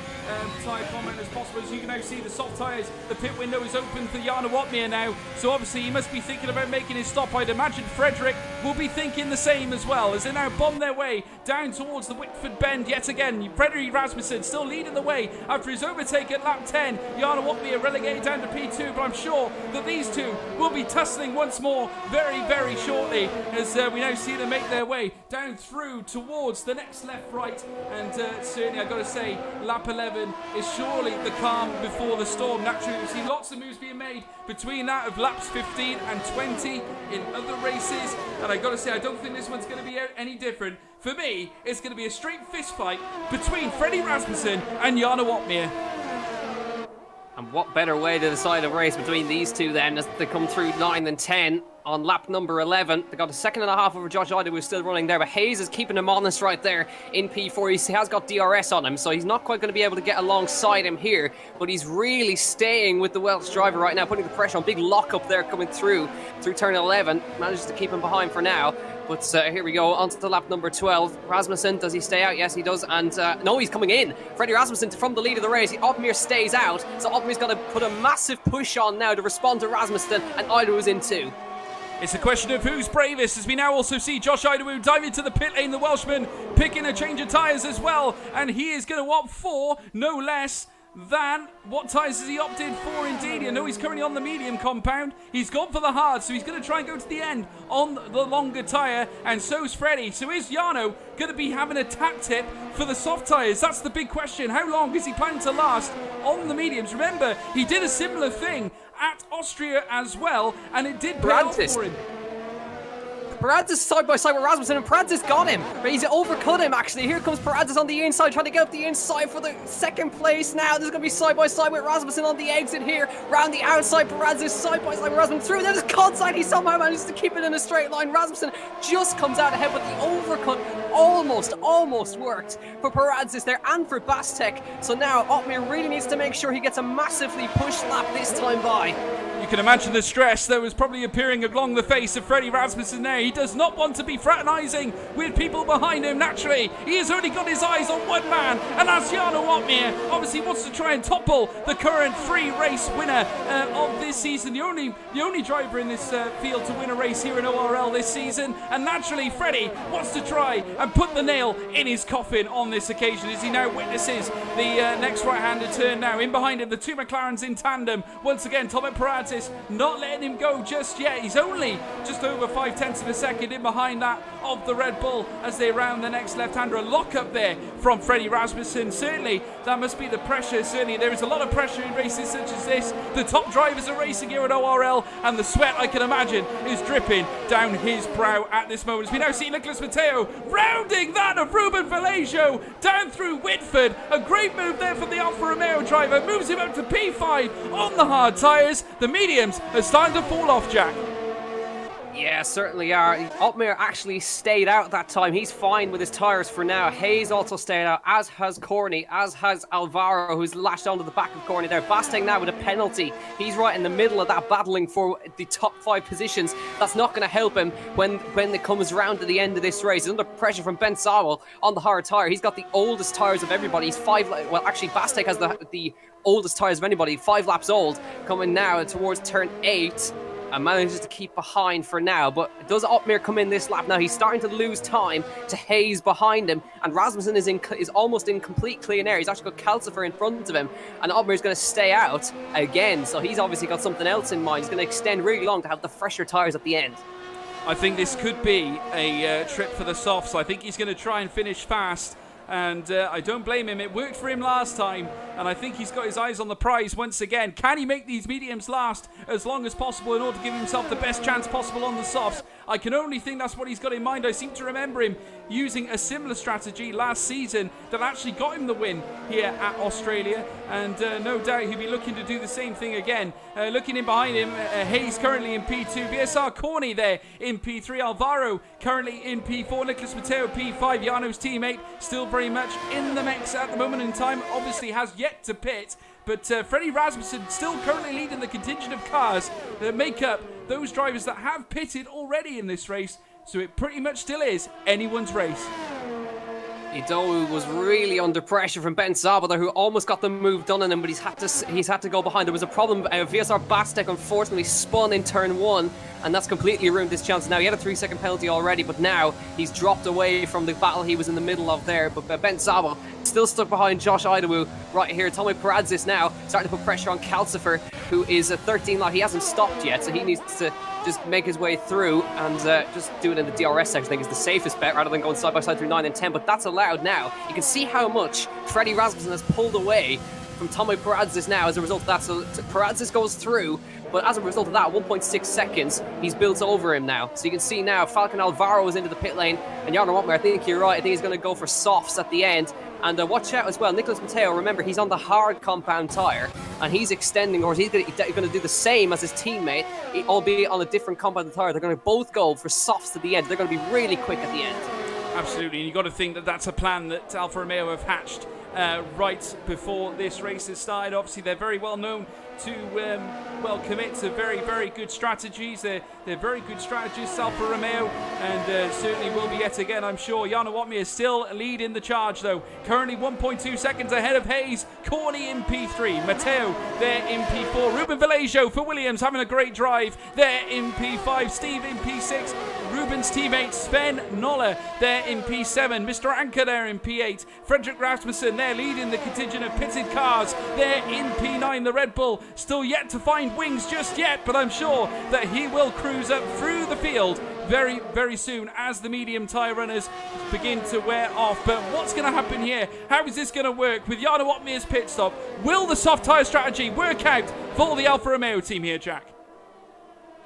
tyre compound as possible. As you can now see, the soft tyres, the pit window is open for Jarno Wotmir now, so obviously he must be thinking about making his stop. I'd imagine Frederick will be thinking the same as well, as they now bomb their way down towards the Whitford bend yet again. Freddie Rasmussen still leading the way after his overtake at lap 10. Jarno Wotmir relegated down to P2, but I'm sure that these two will be tussling once more very, very shortly, as we now see them make their way down through towards the next left-right, and certainly I've got to say lap 11 is surely the calm before the storm. Naturally we've seen lots of moves being made between that of laps 15 and 20 in other races, and I've got to say I don't think this one's going to be any different. For me, it's going to be a straight fist fight between Freddie Rasmussen and Jarno Wotmir. And what better way to decide a race between these two then, as they come through 9 and 10 on lap number 11. They got a second and a half over Josh Idawu, who's still running there, but Hayes is keeping him honest right there in P4. He has got DRS on him, so he's not quite going to be able to get alongside him here, but he's really staying with the Welsh driver right now, putting the pressure on. Big lock up there coming through turn 11. Manages to keep him behind for now. But here we go, on to lap number 12. Rasmussen, does he stay out? Yes, he does. And no, he's coming in. Freddie Rasmussen from the lead of the race. Wotmir stays out. So Wotmir's got to put a massive push on now to respond to Rasmussen, and Idawu's in too. It's a question of who's bravest, as we now also see Josh Idawu dive into the pit lane, the Welshman picking a change of tyres as well, and he is going to opt for no less than what tyres has he opted for indeed. You know, he's currently on the medium compound. He's gone for the hard, so he's going to try and go to the end on the longer tyre, and so's Freddie. So is Jarno going to be having a tap tip for the soft tyres? That's the big question. How long is he planning to last on the mediums? Remember, he did a similar thing at Austria as well, and it did pay off for him. Paradis side by side with Rasmussen, and Paradis got him, but he's overcut him actually. Here comes Paradis on the inside, trying to get up the inside for the second place now. There's going to be side by side with Rasmussen on the exit here. Round the outside, Paradis side by side with Rasmussen through. There's Consign, he somehow manages to keep it in a straight line. Rasmussen just comes out ahead, but the overcut almost worked for Paradis there and for Bastek. So now Otmir really needs to make sure he gets a massively pushed lap this time by. You can imagine the stress that was probably appearing along the face of Freddie Rasmussen there. He does not want to be fraternising with people behind him, naturally. He has only got his eyes on one man, and that's Jarno Otmir. Obviously wants to try and topple the current 3-race winner of this season. The only driver in this field to win a race here in ORL this season. And naturally, Freddie wants to try and put the nail in his coffin on this occasion as he now witnesses the next right-handed turn now. In behind him, the two McLarens in tandem. Once again, Tomek Paradis not letting him go just yet. He's only just over 0.5 of a second in behind that of the Red Bull as they round the next left-hander. A lock-up there from Freddie Rasmussen. Certainly, that must be the pressure. Certainly, there is a lot of pressure in races such as this. The top drivers are racing here at ORL, and the sweat, I can imagine, is dripping down his brow at this moment. As we now see Nicholas Matteo rounding that of Ruben Vallejo down through Whitford. A great move there from the Alfa Romeo driver. Moves him up to P5 on the hard tyres. The mediums are starting to fall off, Jack. Yeah, certainly are. Otmir actually stayed out that time. He's fine with his tyres for now. Hayes also stayed out, as has Corney, as has Alvaro, who's lashed onto the back of Corney there. Bastek now with a penalty. He's right in the middle of that, battling for the top 5 positions. That's not going to help him when it comes around to the end of this race. He's under pressure from Ben Sawell on the hard tyre. He's got the oldest tyres of everybody. He's Bastek has the oldest tyres of anybody, 5 laps old, coming now towards turn 8. And manages to keep behind for now. But does Otmir come in this lap now? He's starting to lose time to Hayes behind him. And Rasmussen is almost in complete clean air. He's actually got Calcifer in front of him. And Otmir's going to stay out again. So he's obviously got something else in mind. He's going to extend really long to have the fresher tyres at the end. I think this could be a trip for the softs. I think he's going to try and finish fast. And I don't blame him. It worked for him last time, and I think he's got his eyes on the prize once again. Can he make these mediums last as long as possible in order to give himself the best chance possible on the softs? I can only think that's what he's got in mind. I seem to remember him using a similar strategy last season that actually got him the win here at Australia, and no doubt he'll be looking to do the same thing again. Looking in behind him, Hayes currently in P2, VSR Corney there in P3, Alvaro currently in P4, Nicholas Matteo P5, Jarno's teammate still very much in the mix at the moment in time, obviously has yet to pit. But Freddie Rasmussen still currently leading the contingent of cars that make up those drivers that have pitted already in this race. So it pretty much still is anyone's race. Idowu was really under pressure from Ben Zabada, who almost got the move done on him, but he's had to go behind. There was a problem. VSR Bastek unfortunately spun in turn 1, and that's completely ruined his chance. Now, he had a 3-second penalty already, but now he's dropped away from the battle he was in the middle of there. But Ben Zabada still stuck behind Josh Idawu right here. Tomek Paradis now starting to put pressure on Calcifer, who is a 13 lap. He hasn't stopped yet, so he needs to just make his way through and just do it in the DRS section. I think is the safest bet rather than going side by side through 9 and 10, but that's allowed now. You can see how much Freddie Rasmussen has pulled away from Tomek Paradis now as a result of that. So Paradis goes through, but as a result of that, 1.6 seconds, he's built over him now. So you can see now Falcon Alvaro is into the pit lane, and Jarno Otmir, I think you're right, I think he's going to go for softs at the end. And watch out as well, Nicholas Matteo, remember, he's on the hard compound tyre, and he's extending, or he's going to do the same as his teammate, albeit on a different compound tyre. They're going to both go for softs at the end. They're going to be really quick at the end. Absolutely, and you've got to think that that's a plan that Alfa Romeo have hatched right before this race has started. Obviously, they're very well known to well, commit to very, very good strategies. They're very good strategists, Alfa Romeo, and certainly will be yet again, I'm sure. Jarno Opmeer is still leading the charge, though. Currently 1.2 seconds ahead of Hayes. Corney in P3. Matteo there in P4. Ruben Vallejo for Williams having a great drive there in P5. Steve in P6. Ruben's teammate Sven Noller there in P7. Mr. Anker there in P8. Frederick Rasmussen there leading the contingent of pitted cars there in P9. The Red Bull still yet to find wings just yet, but I'm sure that he will cruise up through the field very, very soon as the medium tyre runners begin to wear off. But what's going to happen here? How is this going to work with Jarno Opmeer's pit stop? Will the soft tyre strategy work out for the Alfa Romeo team here, Jack?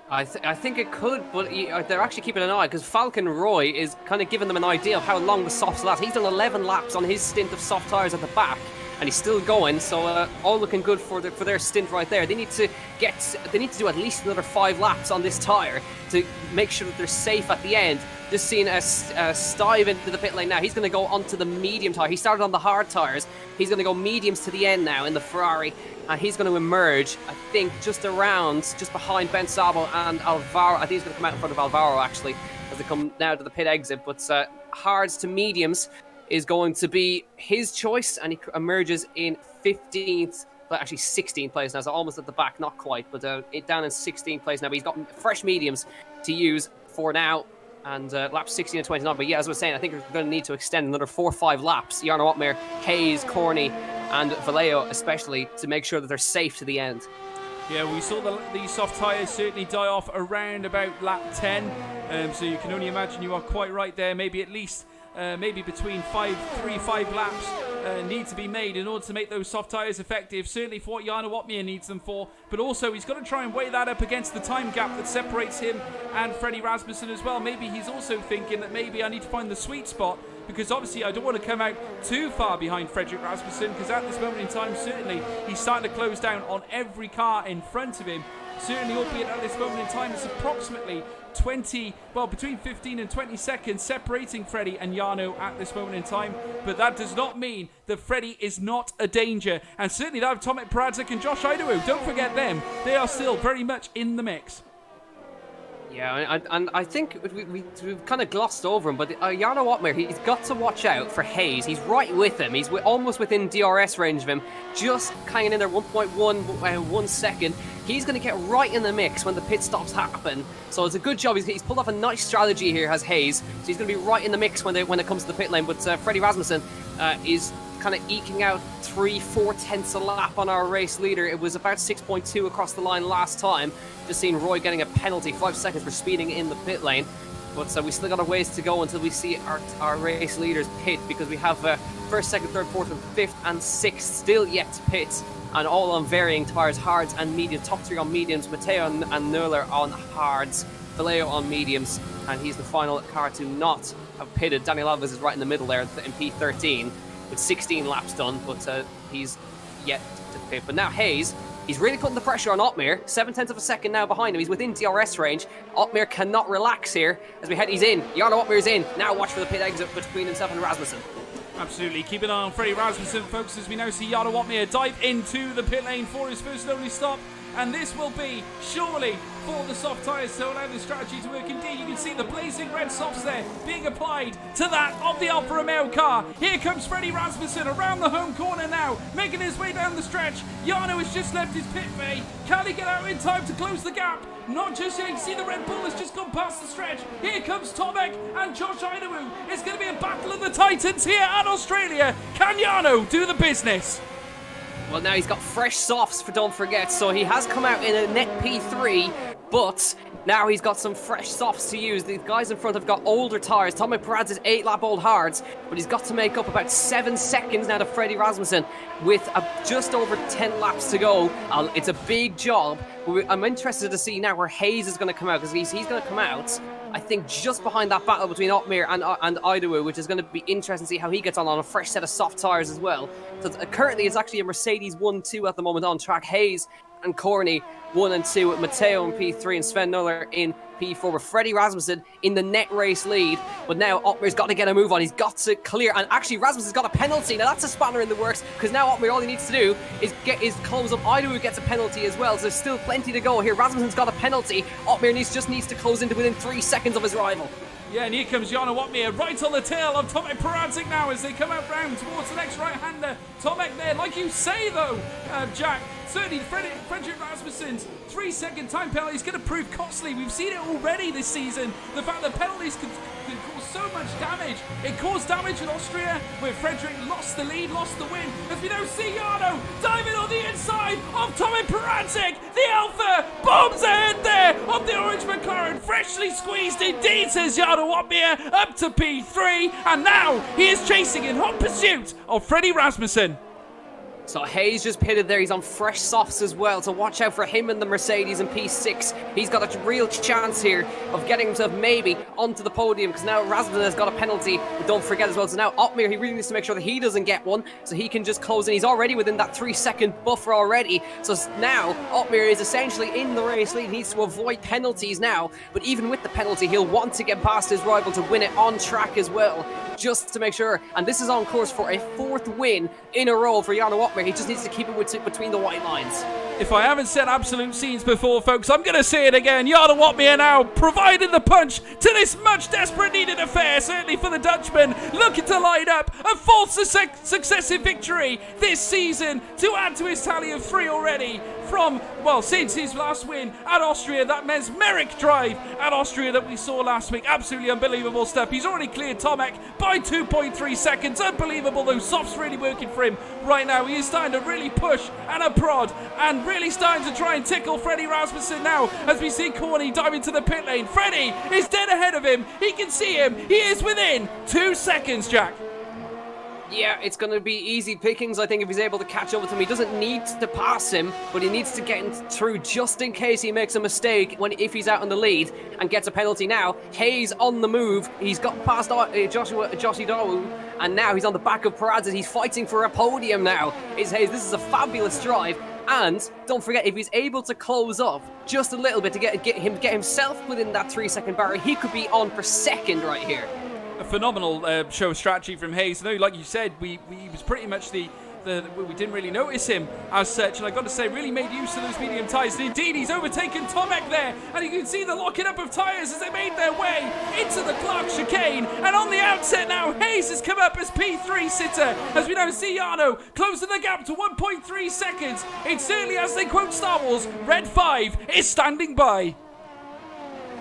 I think it could, but they're actually keeping an eye because Falcon Roy is kind of giving them an idea of how long the softs last. He's done 11 laps on his stint of soft tyres at the back, and he's still going. So all looking good for their stint right there. They need to do at least another 5 laps on this tyre to make sure that they're safe at the end. Just seeing a Stive into the pit lane now. He's going to go onto the medium tyre. He started on the hard tyres. He's going to go mediums to the end now in the Ferrari. And he's going to emerge, I think, just behind Ben Sabo and Alvaro. I think he's going to come out in front of Alvaro, actually, as they come now to the pit exit. But hards to mediums is going to be his choice, and he emerges in 15th, but actually 16th place now, so almost at the back, not quite, but down in 16th place now. But he's got fresh mediums to use for now, and laps 16 and 29. But yeah, as I was saying, I think we're going to need to extend another 4 or 5 laps. Jarno Opmeer, Hayes, Corney, and Vallejo especially, to make sure that they're safe to the end. Yeah, we saw the soft tyres certainly die off around about lap 10, so you can only imagine, you are quite right there, maybe at least maybe between 5 laps need to be made in order to make those soft tyres effective, certainly for what Jarno Opmeer needs them for, but also he's got to try and weigh that up against the time gap that separates him and Freddie Rasmussen as well. Maybe he's also thinking that maybe I need to find the sweet spot, because obviously I don't want to come out too far behind Frederick Rasmussen, because at this moment in time, certainly he's starting to close down on every car in front of him. Certainly, albeit at this moment in time, it's approximately between 15 and 20 seconds separating Freddie and Jarno at this moment in time. But that does not mean that Freddie is not a danger. And certainly that of Tomek Peradzik and Josh Idawu, don't forget them. They are still very much in the mix. Yeah, and I think we've kind of glossed over him, but Jarno Opmeer, he's got to watch out for Hayes. He's right with him. He's almost within DRS range of him, just hanging in there 1.1 second. He's going to get right in the mix when the pit stops happen. So it's a good job. He's pulled off a nice strategy here, has Hayes. So he's going to be right in the mix when it comes to the pit lane. But Freddie Rasmussen is kind of eking out 3-4 tenths a lap on our race leader. It was about 6.2 across the line last time. Just seen Roy getting a penalty, 5 seconds for speeding in the pit lane. But we still got a ways to go until we see our race leaders pit, because we have first, second, third, fourth, and fifth, and sixth still yet to pit, and all on varying tyres, hards and mediums. Top 3 on mediums, Matteo and Noller on hards, Vallejo on mediums, and he's the final car to not have pitted. Daniel Alves is right in the middle there in P13 with 16 laps done, but he's yet to pit. But now Hayes, he's really putting the pressure on Opmeer. 7/10 of a second now behind him. He's within DRS range. Opmeer cannot relax here as we head. He's in. Jarno Opmeer's in. Now watch for the pit exit between himself and Rasmussen. Absolutely. Keep an eye on Freddie Rasmussen, folks, as we now see Jarno Opmeer dive into the pit lane for his first and only stop. And this will be, surely, for the soft tyres to allow the strategy to work. Indeed, you can see the blazing red softs there being applied to that of the Alfa Romeo car. Here comes Freddie Rasmussen around the home corner now, making his way down the stretch. Jarno has just left his pit bay. Can he get out in time to close the gap? Not just yet. You can see the Red Bull has just gone past the stretch. Here comes Tomek and Josh Idawu. It's going to be a battle of the Titans here at Australia. Can Jarno do the business? Well, now he's got fresh softs, don't forget, so he has come out in a net P3, but now he's got some fresh softs to use. The guys in front have got older tyres. Tomek Peradzik 8-lap-old hards, but he's got to make up about 7 seconds now to Freddie Rasmussen with just over 10 laps to go. It's a big job. I'm interested to see now where Hayes is going to come out, because he's going to come out, I think, just behind that battle between Opmeer and Idawu, which is going to be interesting to see how he gets on a fresh set of soft tyres as well. So currently it's actually a Mercedes 1-2 at the moment on track. Hayes and Corney 1 and 2, with Matteo in P3 and Sven Noller in P4 with Freddie Rasmussen in the net race lead. But now Otmar's got to get a move on. He's got to clear. And actually, Rasmussen's got a penalty. Now that's a spanner in the works, because now Otmar, all he needs to do is get his close up. Idaho gets a penalty as well. So there's still plenty to go here. Rasmussen's got a penalty. Otmar just needs to close into within 3 seconds of his rival. Yeah, and here comes Jarno Otmar right on the tail of Tomek Peradzik now as they come out round towards the next right-hander. Tomek there, like you say though, Jack, certainly Frederick Rasmussen's 3-second time penalty is going to prove costly. We've seen it already this season. The fact that penalties can cause so much damage. It caused damage in Austria where Frederick lost the lead, lost the win. As we now see Jarno diving on the inside of Tomek Peradzik. The Alpha bombs ahead there of the orange McLaren. Freshly squeezed indeed, says Jarno Otmar, up to P3. And now he is chasing in hot pursuit of Freddie Rasmussen. So Hayes just pitted there. He's on fresh softs as well, so watch out for him and the Mercedes in P6. He's got a real chance here of getting himself maybe onto the podium, because now Rasmussen has got a penalty. But don't forget as well, so now Otmar, he really needs to make sure that he doesn't get one, so he can just close in. He's already within that 3-second buffer already. So now Otmar is essentially in the race lead. He needs to avoid penalties now, but even with the penalty, he'll want to get past his rival to win it on track as well, just to make sure. And this is on course for a 4th win in a row for Jarno Otmar. He just needs to keep it between the white lines. If I haven't said absolute scenes before, folks, I'm going to say it again. Jarno Otmar now providing the punch to this much desperate needed affair, certainly for the Dutchman, looking to line up a 4th successive victory this season to add to his tally of 3 already from, well, since his last win at Austria, that mesmeric drive at Austria that we saw last week. Absolutely unbelievable stuff. He's already cleared Tomek by 2.3 seconds. Unbelievable. Those softs really working for him right now. He is starting to really push and a prod and really starting to try and tickle Freddie Rasmussen now as we see Corny dive into the pit lane. Freddie is dead ahead of him. He can see him. He is within 2 seconds, Jack. Yeah, it's going to be easy pickings, I think, if he's able to catch up with him. He doesn't need to pass him, but he needs to get him through just in case he makes a mistake if he's out in the lead and gets a penalty now. Hayes on the move. He's got past Joshi Dawu, and now he's on the back of Peradzik. He's fighting for a podium now. Is Hayes. This is a fabulous drive. And don't forget, if he's able to close up just a little bit to get himself within that 3-second barrier, he could be on for 2nd right here. A phenomenal show of strategy from Hayes. No, like you said, he was pretty much we didn't really notice him as such, and I got to say, really made use of those medium tyres. And indeed, he's overtaken Tomek there, and you can see the locking up of tyres as they made their way into the Clark chicane. And on the outset now, Hayes has come up as P3 sitter, as we now see Jarno closing the gap to 1.3 seconds. It's certainly, as they quote Star Wars, Red 5 is standing by.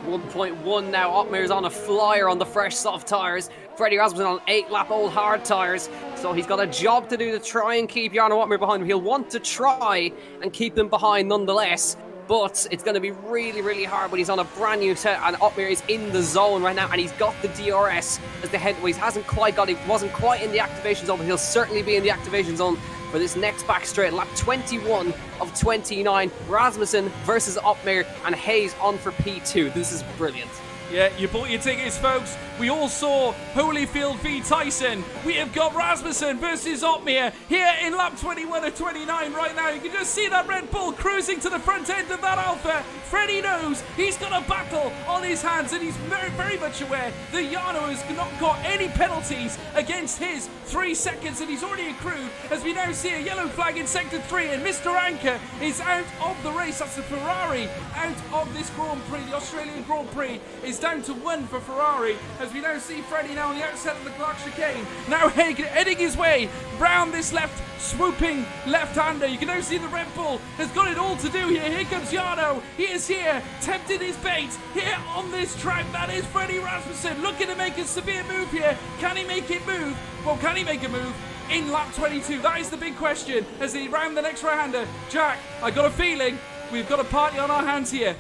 1.1 now. Otmar's on a flyer on the fresh soft tyres. Freddie Rasmussen on 8-lap old hard tyres. So he's got a job to do to try and keep Jarno Otmar behind him. He'll want to try and keep them behind nonetheless. But it's going to be really, really hard when he's on a brand new set, and Otmar is in the zone right now, and he's got the DRS as the head. Well, he hasn't quite got it. Wasn't quite in the activation zone, but he'll certainly be in the activation zone for this next back straight. Lap 21 of 29. Rasmussen versus Otmar, and Hayes on for P2. This is brilliant. Yeah, you bought your tickets, folks. We all saw Holyfield v Tyson. We have got Rasmussen versus Otmar here in lap 21 of 29 right now. You can just see that Red Bull cruising to the front end of that Alpha. Freddie knows he's got a battle on his hands, and he's very, very much aware that Jarno has not got any penalties against his 3 seconds, and he's already accrued, as we now see a yellow flag in sector 3, and Mr. Anker is out of the race. That's the Ferrari out of this Grand Prix. The Australian Grand Prix is down to 1 for Ferrari, as we now see Freddie now on the outset of the Clark chicane, now heading his way round this left swooping left-hander. You can now see the Red Bull has got it all to do here. Here comes Jarno. He is here, tempting his bait here on this track. That is Freddie Rasmussen looking to make a severe move here. Can he make it move? Well, can he make a move in lap 22? That is the big question as he round the next right-hander. Jack, I got a feeling we've got a party on our hands here.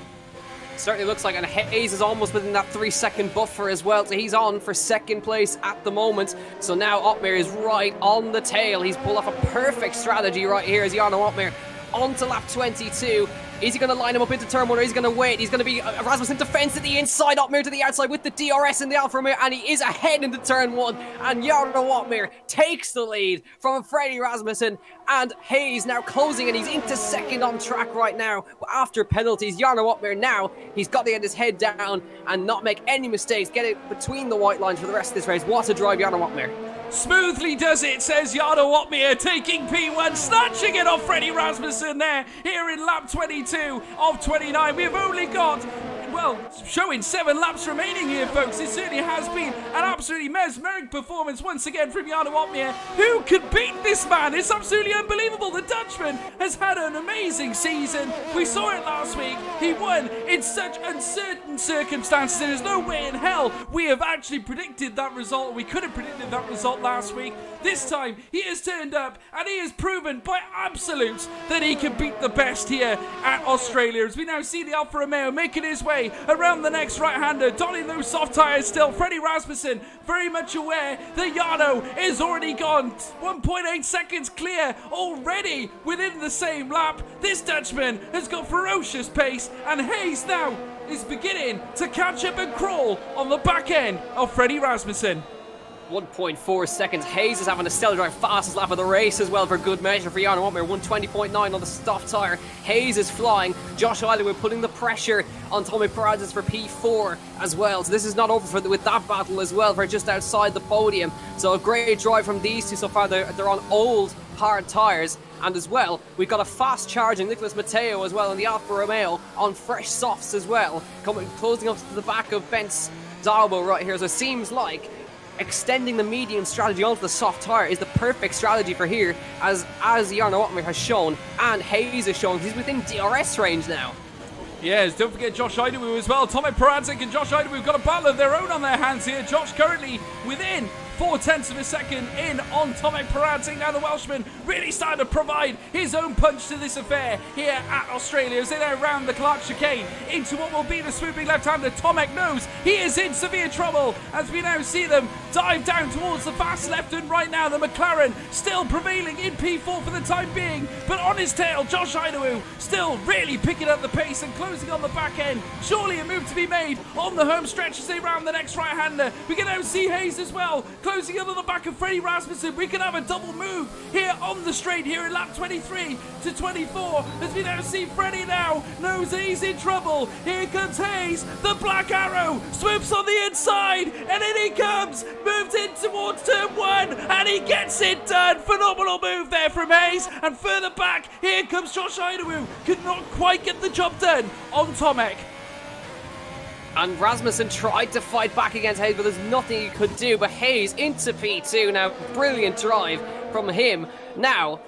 Certainly looks like, and Hayes is almost within that 3-second buffer as well, so he's on for 2nd place at the moment. So now Otmar is right on the tail. He's pulled off a perfect strategy right here as Jarno Otmar onto lap 22. Is he going to line him up into turn one, or is he going to wait? He's going to be Rasmussen defense to the inside, Otmir to the outside with the DRS in the Alfa Romeo, and he is ahead into turn one. And Jarno Otmir takes the lead from Freddie Rasmussen, and Hayes now closing, and he's into second on track right now after penalties. Jarno Otmir now, he's got to get his head down and not make any mistakes, get it between the white lines for the rest of this race. What a drive, Jarno Otmir. Smoothly does it, says Jarno Otmir, taking P1, snatching it off Freddie Rasmussen there, here in lap 22 of 29. We've only got, well, showing 7 laps remaining here, folks. It certainly has been an absolutely mesmeric performance once again from Jarno Otmir. Who could beat this man? It's absolutely unbelievable. The Dutchman has had an amazing season. We saw it last week. He won in such uncertain circumstances. There is no way in hell we have actually predicted that result. We could have predicted that result last week. This time, he has turned up and he has proven by absolutes that he can beat the best here at Australia. As we now see the Alfa Romeo making his way around the next right-hander, donning those soft tyres still. Freddie Rasmussen very much aware that Jarno is already gone. 1.8 seconds clear already within the same lap. This Dutchman has got ferocious pace, and Hayes now is beginning to catch up and crawl on the back end of Freddie Rasmussen. 1.4 seconds. Hayes is having a stellar drive, fastest lap of the race as well for good measure for Jarno Otmir. 120.9 on the soft tyre. Hayes is flying. Josh Isleywood putting the pressure on Tommy Paradis for P4 as well. So this is not over with that battle as well for just outside the podium. So a great drive from these two so far. They're on old hard tyres. And as well, we've got a fast charging Nicholas Matteo as well in the Alfa Romeo on fresh softs as well. Closing up to the back of Bence Dalbo right here. So it seems like extending the medium strategy onto the soft tyre is the perfect strategy for here, as Jarno Otmir has shown, and Hayes has shown he's within DRS range now. Yes, don't forget Josh Idowu as well. Tomek Paradzik and Josh Idowu have got a battle of their own on their hands here. Josh currently within 0.4 of a second in on Tomek Paradzik. Now the Welshman really starting to provide his own punch to this affair here at Australia as they now round the Clark chicane into what will be the swooping left-hander. Tomek knows he is in severe trouble as we now see them dive down towards the fast left, and right now the McLaren still prevailing in P4 for the time being, but on his tail Josh Idowu still really picking up the pace and closing on the back end. Surely a move to be made on the home stretch as they round the next right-hander. We can now see Hayes as well closing in on the back of Freddie Rasmussen. We can have a double move here on the straight here in lap 23 to 24 as we now see Freddie now knows that he's in trouble. Here comes Hayes, the black arrow swoops on the inside, and in he comes, moves in towards turn one, and he gets it done. Phenomenal move there from Hayes, and further back here comes Josh Idowu, could not quite get the job done on Tomek. And Rasmussen tried to fight back against Hayes, but there's nothing he could do. But Hayes into P2 now. Brilliant drive from him. Now,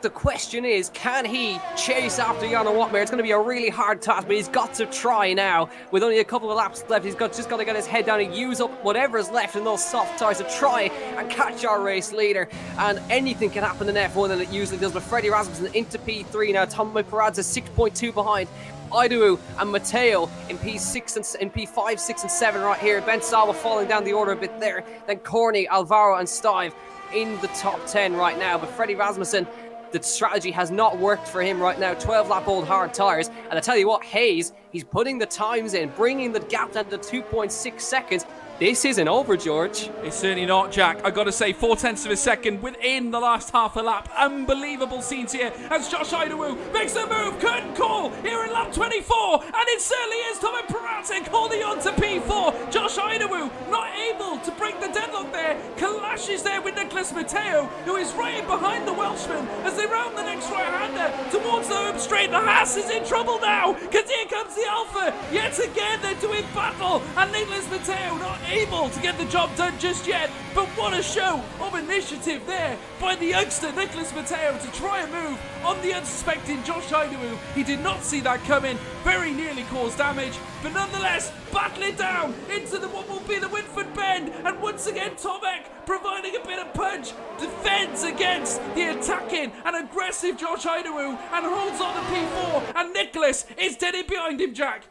the question is, can he chase after Jarno Otmir? It's going to be a really hard task, but he's got to try now. With only a couple of laps left, he's just got to get his head down and use up whatever is left in those soft tyres to try and catch our race leader. And anything can happen in F1, and it usually does. But Freddie Rasmussen into P3 now. Tommy Paradis is 6.2 behind. Idowu and Matteo in P6 and in P5, 6 and 7 right here. Ben Sawa falling down the order a bit there. Then Corney, Alvaro and Stive in the top 10 right now. But Freddie Rasmussen, the strategy has not worked for him right now. 12 lap old hard tyres. And I tell you what, Hayes, he's putting the times in, bringing the gap down to 2.6 seconds. This isn't over, George. It's certainly not, Jack. I got to say, 0.4 of a second within the last half a lap. Unbelievable scenes here as Josh Idowu makes a move. Curtain call here in lap 24, and it certainly is Tomek Paradzik holding on to P4. Josh Idowu not able to break the deadlock there. Clashes there with Nicholas Matteo, who is right in behind the Welshman as they round the next right-hander towards the home straight. The Haas is in trouble now because here comes the Alpha. Yet again, they're doing battle, and Nicholas Matteo not able to get the job done just yet, but what a show of initiative there by the youngster Nicholas Matteo to try and move on the unsuspecting Josh Idowu. He did not see that coming, very nearly caused damage, but nonetheless battling down into what will be the Winford Bend, and once again Tomek providing a bit of punch, defends against the attacking and aggressive Josh Idowu and holds on to P4, and Nicholas is dead in behind him, Jack.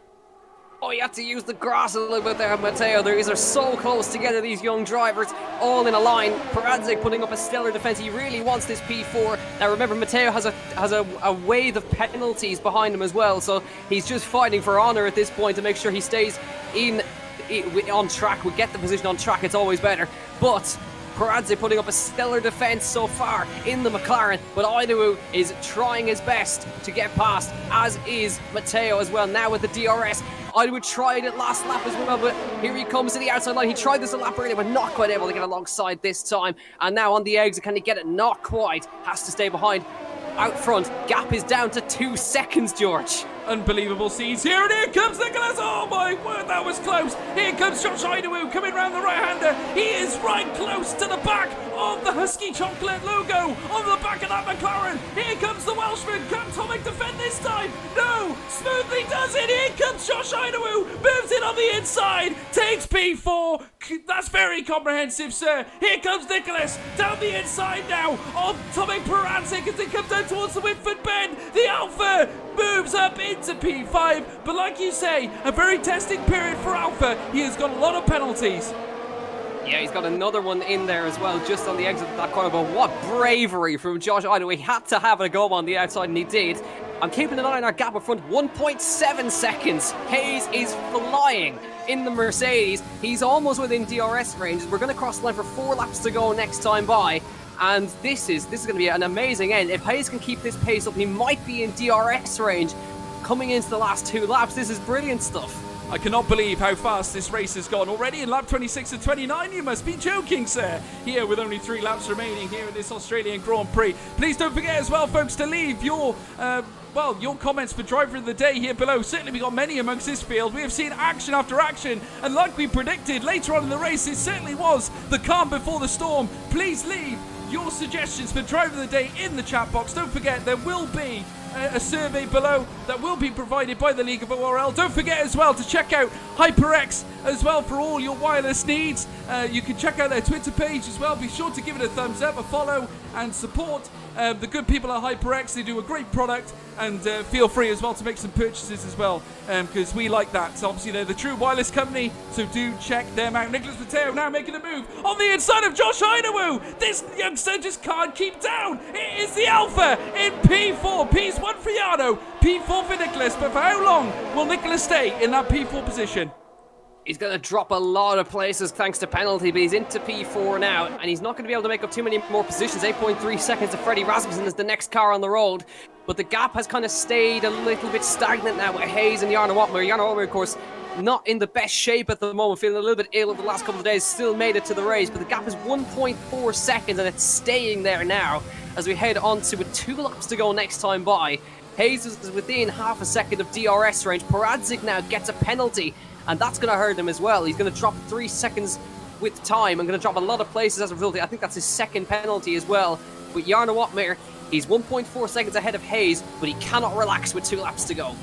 Oh, he had to use the grass a little bit there, Matteo. These are so close together, these young drivers, all in a line. Peradze putting up a stellar defense. He really wants this P4. Now remember, Matteo has a wave of penalties behind him as well, so he's just fighting for honor at this point to make sure he stays on track. We get the position on track, it's always better. But Peradze putting up a stellar defense so far in the McLaren, but Idawu is trying his best to get past, as is Matteo as well. Now with the DRS, Idawu tried it last lap as well, but here he comes to the outside line. He tried this a lap earlier, but not quite able to get alongside this time. And now on the exit, can he get it? Not quite. Has to stay behind. Out front, gap is down to 2 seconds, George. Unbelievable scenes here, and here comes Nicholas. Oh my word, that was close. Here comes Josh Idawu coming round the right-hander. He is right close to the back of the Husky Chocolate logo on the back of that McLaren. Here comes the Welshman. Can Tomic defend this time? No, smoothly does it. Here comes Josh Idawu, moves it on the inside, takes P4. That's very comprehensive, sir. Here comes Nicholas down the inside now of Tomic Peradze as they come down towards the Whitford bend. The Alpha moves up into P5, but like you say, a very testing period for Alpha. He has got a lot of penalties. Yeah, he's got another one in there as well, just on the exit of that corner. But what bravery from Josh Idawu. He had to have a go on the outside, and he did. I'm keeping an eye on our gap up front. 1.7 seconds. Hayes is flying in the Mercedes. He's almost within DRS range. We're going to cross the line for 4 laps to go next time by. And this is going to be an amazing end. If Hayes can keep this pace up, he might be in DRS range coming into the last 2 laps. This is brilliant stuff. I cannot believe how fast this race has gone. Already in lap 26 and 29, you must be joking, sir. Here with only 3 laps remaining here in this Australian Grand Prix. Please don't forget as well, folks, to leave your your comments for driver of the day here below. Certainly we got many amongst this field. We have seen action after action, and like we predicted later on in the race, it certainly was the calm before the storm. Please leave your suggestions for driver of the day in the chat box. Don't forget, there will be a survey below that will be provided by the League of ORL. Don't forget as well to check out HyperX as well for all your wireless needs. You can check out their Twitter page as well. Be sure to give it a thumbs up, a follow, and support the good people at HyperX. They do a great product, and feel free as well to make some purchases as well, because we like that. So obviously they're the true wireless company, so do check them out. Nicholas Matteo now making a move on the inside of Josh Idawu. This youngster just can't keep down. It is the Alpha in P4. P's 1 for Yano, P4 for Nicholas, but for how long will Nicholas stay in that P4 position? He's going to drop a lot of places thanks to penalty, but he's into P4 now, and he's not going to be able to make up too many more positions. 8.3 seconds to Freddie Rasmussen is the next car on the road, but the gap has kind of stayed a little bit stagnant now with Hayes and Jarno Watmer. Jarno Watmer, of course, not in the best shape at the moment, feeling a little bit ill over the last couple of days, still made it to the race, but the gap is 1.4 seconds, and it's staying there now as we head on to 2 laps to go next time by. Hayes is within half a second of DRS range. Peradze now gets a penalty, and that's going to hurt him as well. He's going to drop 3 seconds with time and going to drop a lot of places as a result. I think that's his second penalty as well. With Jarno Watmer, he's 1.4 seconds ahead of Hayes, but he cannot relax with 2 laps to go.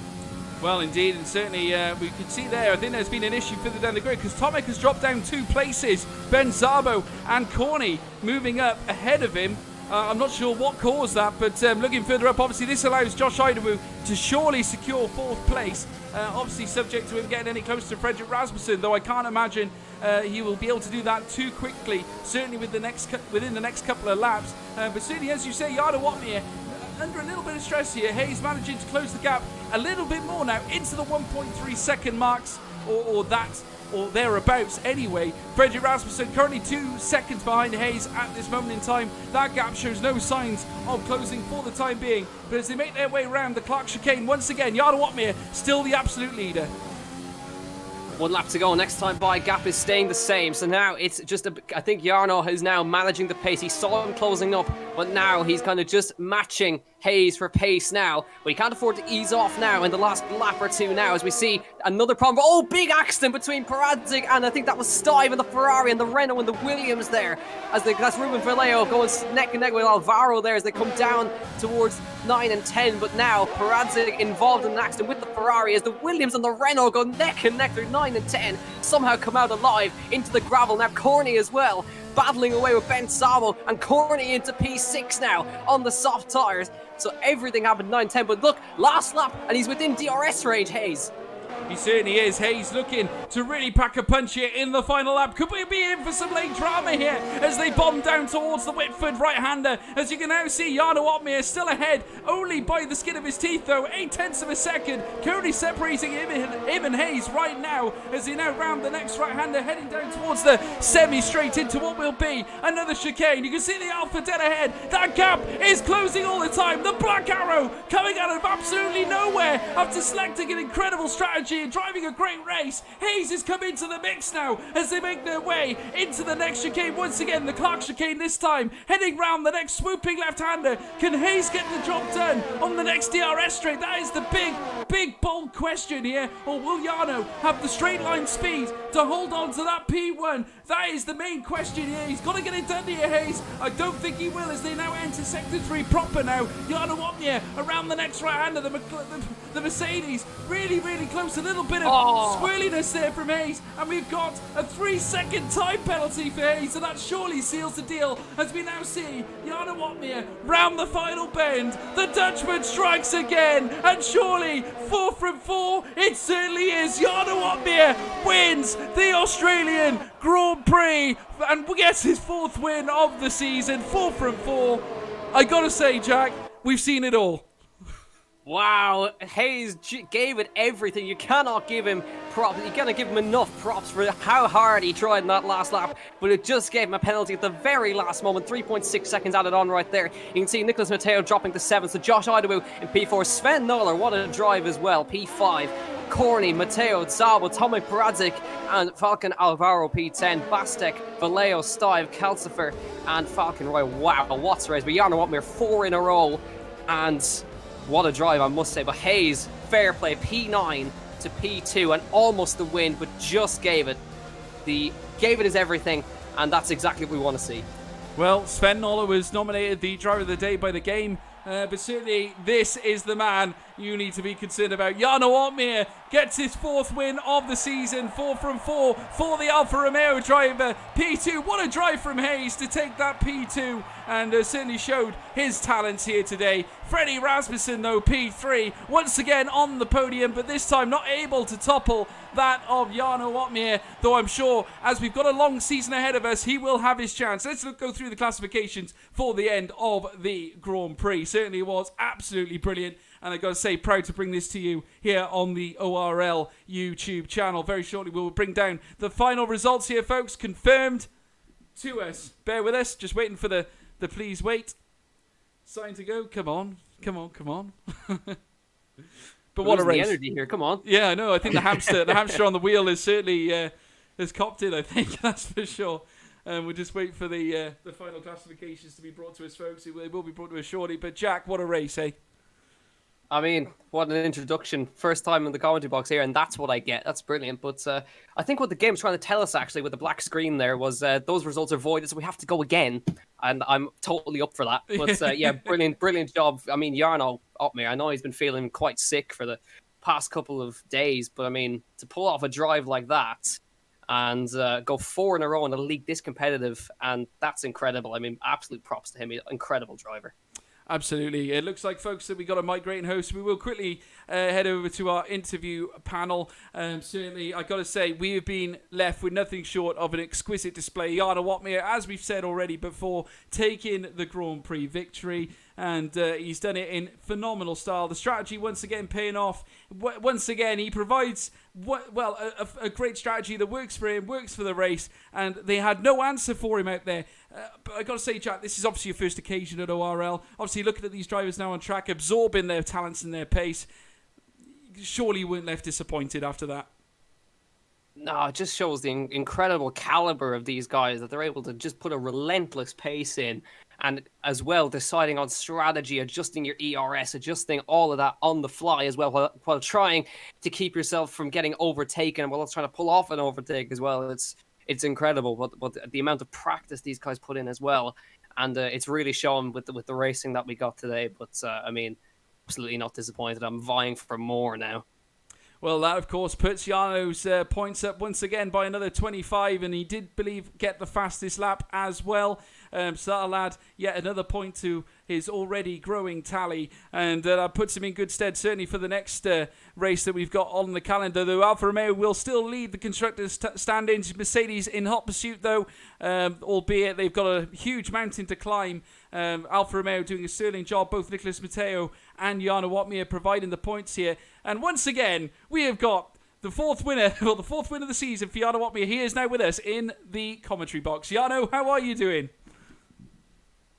Well, indeed, and certainly we can see there, I think there's been an issue further down the grid because Tomic has dropped down 2 places. Ben Zabo and Corney moving up ahead of him. I'm not sure what caused that, but looking further up, obviously this allows Josh Idawu to surely secure 4th place. Obviously subject to him getting any closer to Frederick Rasmussen, though I can't imagine he will be able to do that too quickly, certainly with within the next couple of laps. But certainly, as you say, Jarno Watmer under a little bit of stress here. Hayes managing to close the gap a little bit more now into the 1.3 second marks or thereabouts anyway. Frederick Rasmussen currently 2 seconds behind Hayes at this moment in time. That gap shows no signs of closing for the time being, but as they make their way around the Clark chicane once again, Jarno Watmer still the absolute leader. 1 lap to go. Next time by, gap is staying the same. So now it's just, I think Jarno is now managing the pace. He saw him closing up, but now he's kind of just matching Hayes for pace now. But he can't afford to ease off now in the last lap or 2 now as we see another problem. Oh, big accident between Peradze and I think that was Stive and the Ferrari and the Renault and the Williams there. That's Ruben Vallejo going neck and neck with Alvaro there as they come down towards 9 and 10. But now Peradze involved in an accident with the Ferrari as the Williams and the Renault go neck and neck through 9 and 10. Somehow come out alive into the gravel. Now Corney as well, battling away with Ben Sabo, and Corney into P6 now on the soft tyres. So everything happened 9-10, but look, last lap, and he's within DRS range, Hayes. He certainly is. Hayes looking to really pack a punch here in the final lap. Could we be in for some late drama here as they bomb down towards the Whitford right-hander? As you can now see, Jarno Opmeer still ahead, only by the skin of his teeth though. 0.8 of a second, currently separating him and Hayes right now as he now round the next right-hander, heading down towards the semi-straight into what will be another chicane. You can see the Alpha dead ahead. That gap is closing all the time. The Black Arrow coming out of absolutely nowhere after selecting an incredible strategy and driving a great race. Hayes has come into the mix now as they make their way into the next chicane. Once again, the Clark chicane this time, heading round the next swooping left-hander. Can Hayes get the job done on the next DRS straight? That is the big, bold question here. Or will Jarno have the straight line speed to hold on to that P1? That is the main question here. He's got to get it done here, Hayes. I don't think he will as they now enter Sector 3 proper now. Jarno Opmeer around the next right-hander. The Mercedes really close. A little bit of swirliness there from Hayes. And we've got a 3-second time penalty for Hayes. So that surely seals the deal as we now see Jarno Opmeer round the final bend. The Dutchman strikes again. And surely 4 from 4. It certainly is. Jarno Opmeer wins the Australian Grand Prix and gets his 4th win of the season. 4 from 4. I gotta say, Jack, we've seen it all. Wow, Hayes gave it everything. You cannot give him props. You cannot give him enough props for how hard he tried in that last lap, but it just gave him a penalty at the very last moment. 3.6 seconds added on right there. You can see Nicholas Mateo dropping to 7th, so Josh Idawu in P4. Sven Noller, what a drive as well, P5. Corny, Mateo, Zabo, Tomek Peradzik, and Falcon Alvaro P10, Bastek, Vallejo, Stive, Calcifer, and Falcon Roy. Wow, what's a race. But Jarno Opmeer 4 in a row, and what a drive, I must say. But Hayes, fair play, P9 to P2, and almost the win, but just gave it his everything, and that's exactly what we want to see. Well, Sven Noller was nominated the driver of the day by the game, but certainly this is the man you need to be concerned about. Jarno Opmeer gets his 4th win of the season. 4 from 4 for the Alfa Romeo driver. P2, what a drive from Hayes to take that P2, and certainly showed his talents here today. Freddie Rasmussen, though, P3, once again on the podium, but this time not able to topple that of Jarno Opmeer, though I'm sure as we've got a long season ahead of us, he will have his chance. Let's go through the classifications for the end of the Grand Prix. Certainly was absolutely brilliant. And I've got to say, proud to bring this to you here on the ORL YouTube channel. Very shortly, we will bring down the final results here, folks, confirmed to us. Bear with us, just waiting for the please wait sign to go. Come on. But what a race. The energy here, come on. Yeah, I know. I think the hamster on the wheel is certainly has copped it, I think, that's for sure. We'll just wait for the final classifications to be brought to us, folks. They will be brought to us shortly. But Jack, what a race, eh? I mean, what an introduction. First time in the commentary box here, and that's what I get. That's brilliant. But I think what the game's trying to tell us, actually, with the black screen there, was those results are voided, so we have to go again. And I'm totally up for that. But yeah, brilliant job. I mean, Jarno Opmeer, I know he's been feeling quite sick for the past couple of days, but I mean, to pull off a drive like that and go 4 in a row in a league this competitive, and that's incredible. I mean, absolute props to him. He's an incredible driver. Absolutely. It looks like, folks, that we got a migrating host. We will quickly head over to our interview panel. Certainly, I got to say, we have been left with nothing short of an exquisite display. Jarno Opmeer, as we've said already before, taking the Grand Prix victory. And he's done it in phenomenal style. The strategy, once again, paying off. Once again, he provides, a great strategy that works for him, works for the race. And they had no answer for him out there. But I got to say, Jack, this is obviously your first occasion at ORL. Obviously, looking at these drivers now on track, absorbing their talents and their pace. Surely you weren't left disappointed after that. No, it just shows the incredible caliber of these guys, that they're able to just put a relentless pace in, and as well deciding on strategy, adjusting your ERS, adjusting all of that on the fly as well, while trying to keep yourself from getting overtaken, while trying to pull off an overtake as well. It's incredible what the amount of practice these guys put in as well, and it's really shown with the racing that we got today. But I mean, absolutely not disappointed. I'm vying for more now. Well, that, of course, puts Jarno's points up once again by another 25, and he did, believe, get the fastest lap as well. So that'll add yet another point to his already growing tally, and that puts him in good stead, certainly for the next race that we've got on the calendar, though Alfa Romeo will still lead the constructors' stand-ins. Mercedes in hot pursuit, though, albeit they've got a huge mountain to climb. Alfa Romeo doing a sterling job, both Nicholas Matteo and Jarno Watmir providing the points here. And once again, we have got the fourth winner, well, the fourth winner of the season for Jarno Watmir. He is now with us in the commentary box. Jarno, how are you doing?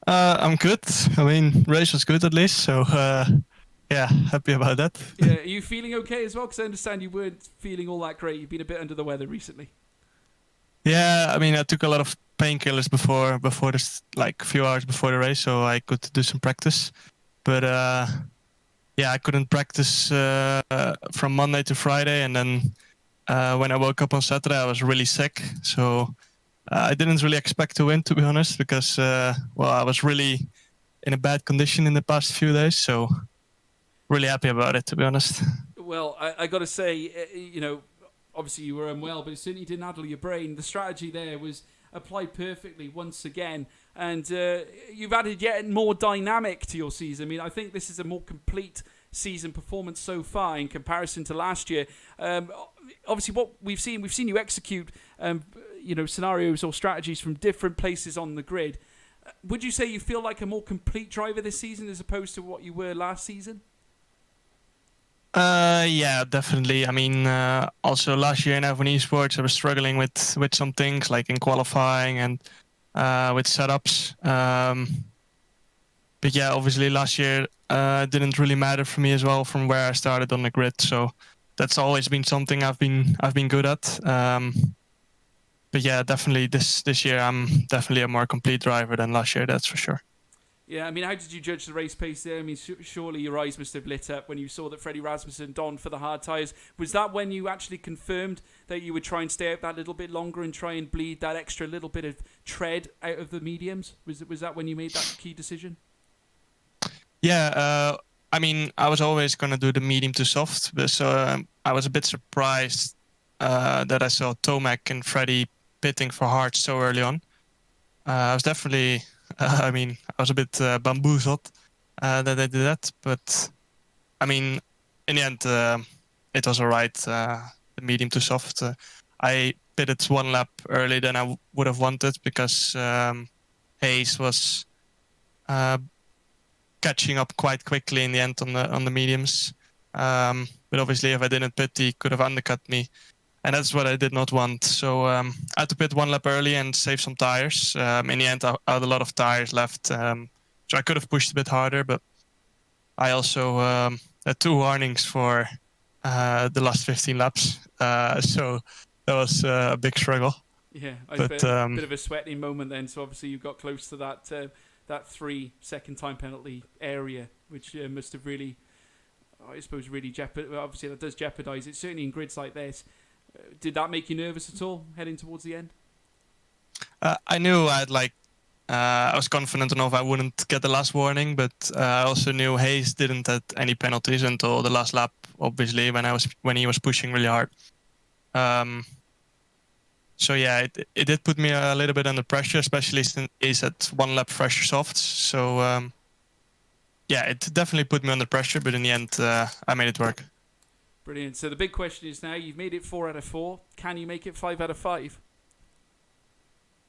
I'm good. I mean, race was good at least, so yeah, happy about that. Yeah, are you feeling okay as well? Because I understand you weren't feeling all that great. You've been a bit under the weather recently. Yeah, I mean, I took a lot of painkillers before this, like a few hours before the race, so I could do some practice. But yeah, I couldn't practice from Monday to Friday, and then when I woke up on Saturday, I was really sick. So I didn't really expect to win, to be honest, because well, I was really in a bad condition in the past few days. So really happy about it, to be honest. Well, I got to say, you know, obviously you were unwell, but it certainly didn't addle your brain. The strategy there was applied perfectly once again, and you've added yet more dynamic to your season. I mean, I think this is a more complete season performance so far in comparison to last year. Obviously, what we've seen you execute, you know, scenarios or strategies from different places on the grid. Would you say you feel like a more complete driver this season as opposed to what you were last season? Yeah, definitely. I mean, also last year in F1 Esports, I was struggling with some things like in qualifying and with setups. But yeah, obviously last year didn't really matter for me as well from where I started on the grid. So that's always been something I've been good at. But yeah, definitely this year I'm definitely a more complete driver than last year. That's for sure. Yeah, I mean, how did you judge the race pace there? I mean, surely your eyes must have lit up when you saw that Freddie Rasmussen donned for the hard tyres. Was that when you actually confirmed that you would try and stay out that little bit longer and try and bleed that extra little bit of tread out of the mediums? Was that when you made that key decision? Yeah, I mean, I was always going to do the medium to soft, but so I was a bit surprised that I saw Tomac and Freddie pitting for hard so early on. I was definitely... I mean, I was a bit bamboozled that they did that, but I mean, in the end, it was all right. The medium to soft. I pitted one lap early than I would have wanted because Hayes was catching up quite quickly in the end on the mediums. But obviously, if I didn't pit, he could have undercut me. And that's what I did not want. So I had to pit one lap early and save some tires. In the end, I had a lot of tires left. So I could have pushed a bit harder, but I also had 2 warnings for the last 15 laps. So that was a big struggle. Yeah, but, a bit of a sweating moment then. So obviously you got close to that 3-second time penalty area, which must have really, I suppose, really obviously that does jeopardise it. Certainly in grids like this. Did that make you nervous at all heading towards the end? I knew I was confident enough I wouldn't get the last warning, but I also knew Hayes didn't have any penalties until the last lap, obviously, when he was pushing really hard. So yeah, it did put me a little bit under pressure, especially since he's at 1 lap fresher softs. So yeah, it definitely put me under pressure, but in the end, I made it work. Brilliant. So the big question is now, you've made it 4 out of 4. Can you make it 5 out of 5?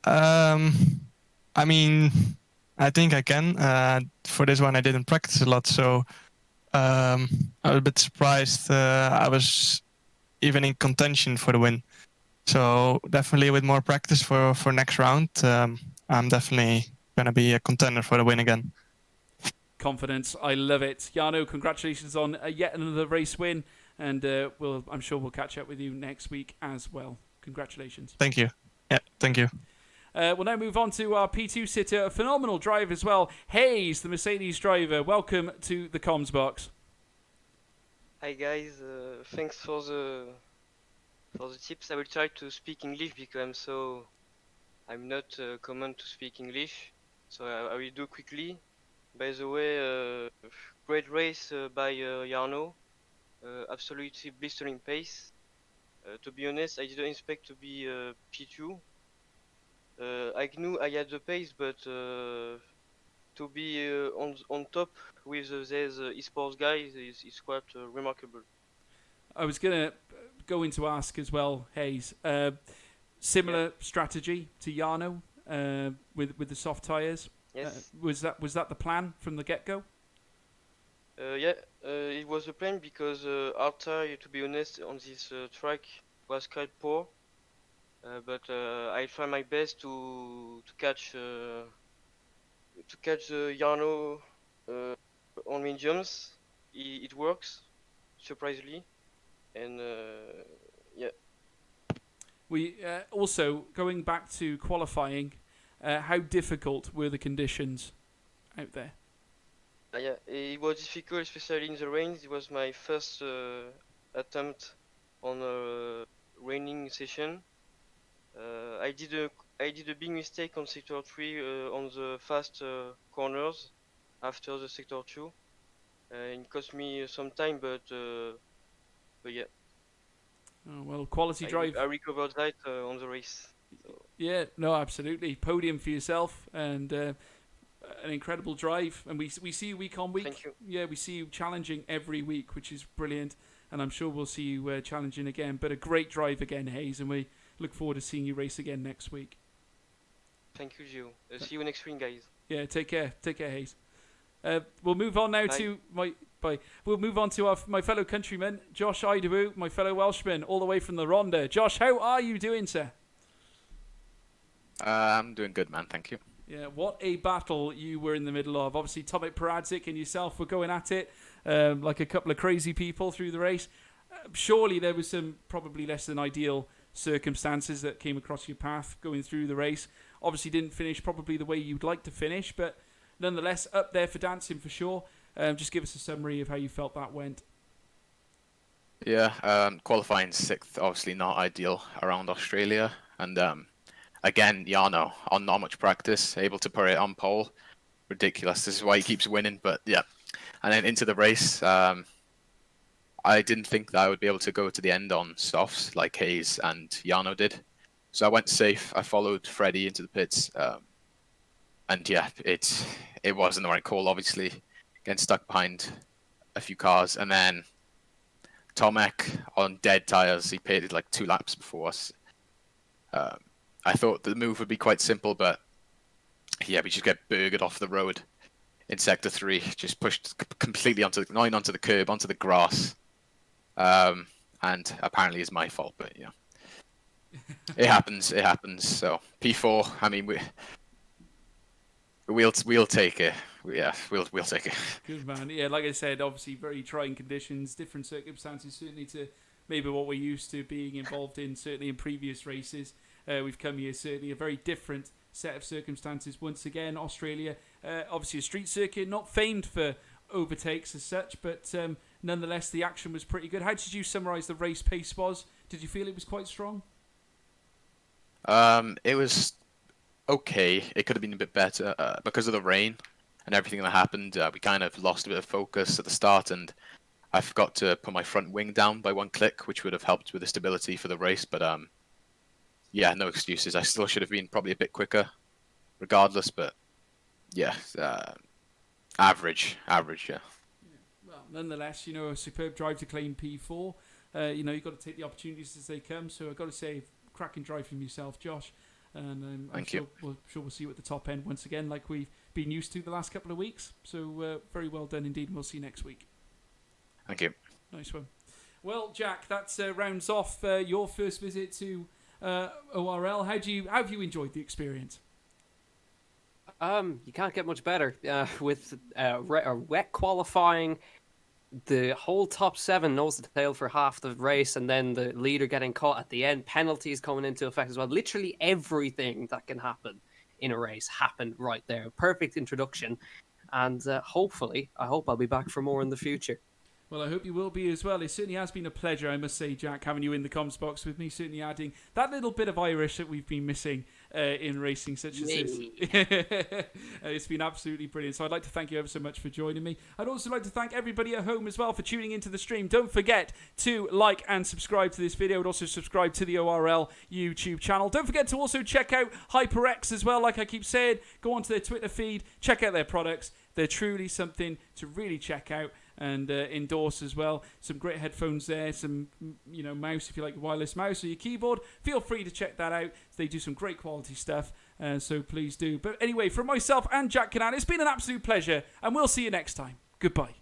I mean, I think I can. For this one, I didn't practice a lot, so I was a bit surprised. I was even in contention for the win. So definitely with more practice for next round, I'm definitely going to be a contender for the win again. Confidence. I love it. Jarno, congratulations on yet another race win. And I'm sure we'll catch up with you next week as well. Congratulations. Thank you. Yeah, thank you. We'll now move on to our P2 sitter, a phenomenal drive as well. Hayes, the Mercedes driver. Welcome to the comms box. Hi guys, thanks for the tips. I will try to speak English because I'm not common to speak English, so I will do quickly. By the way, great race by Jarno. absolutely blistering pace. To be honest, I didn't expect to be P2. I knew I had the pace, but to be on top with these esports guys is quite remarkable. I was going to ask as well, Hayes. Similar strategy to Jarno with the soft tires. Yes. Was that the plan from the get go? Yeah, it was a plan because our tire, to be honest, on this track was quite poor. But I try my best to catch the Yarno on mediums. It works surprisingly, and yeah. We also going back to qualifying. How difficult were the conditions out there? Yeah, it was difficult, especially in the rain. It was my first attempt on a raining session. I did a big mistake on sector 3 on the fast corners after the sector 2. It cost me some time, but yeah, Oh, well, quality drive. I recovered that on the race. So. Yeah, no, absolutely. Podium for yourself and an incredible drive. And we see you week on week. Thank you. Yeah, we see you challenging every week, which is brilliant. And I'm sure we'll see you challenging again. But a great drive again, Hayes. And we look forward to seeing you race again next week. Thank you, Gio. See you next week, guys. Yeah, take care. Take care, Hayes. We'll move on now to We'll move on to my fellow countryman, Josh Idawu, my fellow Welshman, all the way from the Ronda. Josh, how are you doing, sir? I'm doing good, man. Thank you. Yeah, what a battle you were in the middle of. Obviously, Tomek Paradzik and yourself were going at it like a couple of crazy people through the race. Surely there was some probably less than ideal circumstances that came across your path going through the race. Obviously didn't finish probably the way you'd like to finish, but nonetheless up there for dancing for sure. Just give us a summary of how you felt that went. Yeah, qualifying sixth, obviously not ideal around Australia. And again, Jarno, on not much practice, able to put it on pole. Ridiculous. This is why he keeps winning, but yeah. And then into the race, I didn't think that I would be able to go to the end on softs like Hayes and Jarno did. So I went safe. I followed Freddie into the pits. And yeah, it wasn't the right call, obviously. Getting stuck behind a few cars. And then Tomek on dead tyres, he pitted like 2 laps before us. I thought the move would be quite simple, but yeah, we just get burgered off the road in sector 3. Just pushed completely onto the curb, onto the grass. And apparently it's my fault, but yeah. It happens. So P4, I mean, we'll take it. Yeah, we'll take it. Good man. Yeah, like I said, obviously very trying conditions, different circumstances, certainly to maybe what we're used to being involved in, certainly in previous races. We've come here, certainly a very different set of circumstances. Once again, Australia, obviously a street circuit, not famed for overtakes as such, but nonetheless the action was pretty good. How did you summarise the race pace was? Did you feel it was quite strong? It was okay. It could have been a bit better because of the rain and everything that happened. We kind of lost a bit of focus at the start, and I forgot to put my front wing down by 1 click, which would have helped with the stability for the race. But yeah, no excuses. I still should have been probably a bit quicker, regardless. But yeah, average. Yeah. Well, nonetheless, a superb drive to claim P4. You've got to take the opportunities as they come. So I've got to say, cracking drive from yourself, Josh. And I'm sure we'll see you at the top end once again, like we've been used to the last couple of weeks. So very well done indeed, and we'll see you next week. Thank you. Nice one. Well, Jack, that rounds off your first visit to ORL. How have you enjoyed the experience? You can't get much better with wet qualifying. The whole top 7 nose to tail for half the race, and then the leader getting caught at the end. Penalties coming into effect as well. Literally everything that can happen in a race happened right there. Perfect introduction, and I hope I'll be back for more in the future. Well, I hope you will be as well. It certainly has been a pleasure, I must say, Jack, having you in the comms box with me, certainly adding that little bit of Irish that we've been missing in racing such as this. It's been absolutely brilliant. So I'd like to thank you ever so much for joining me. I'd also like to thank everybody at home as well for tuning into the stream. Don't forget to like and subscribe to this video. And also subscribe to the ORL YouTube channel. Don't forget to also check out HyperX as well. Like I keep saying, go onto their Twitter feed, check out their products. They're truly something to really check out and endorse as well. Some great headphones there, some mouse if you like wireless mouse or your keyboard. Feel free to check that out. They do some great quality stuff, so please do. But anyway, from myself and Jack Canal, it's been an absolute pleasure, and we'll see you next time. Goodbye.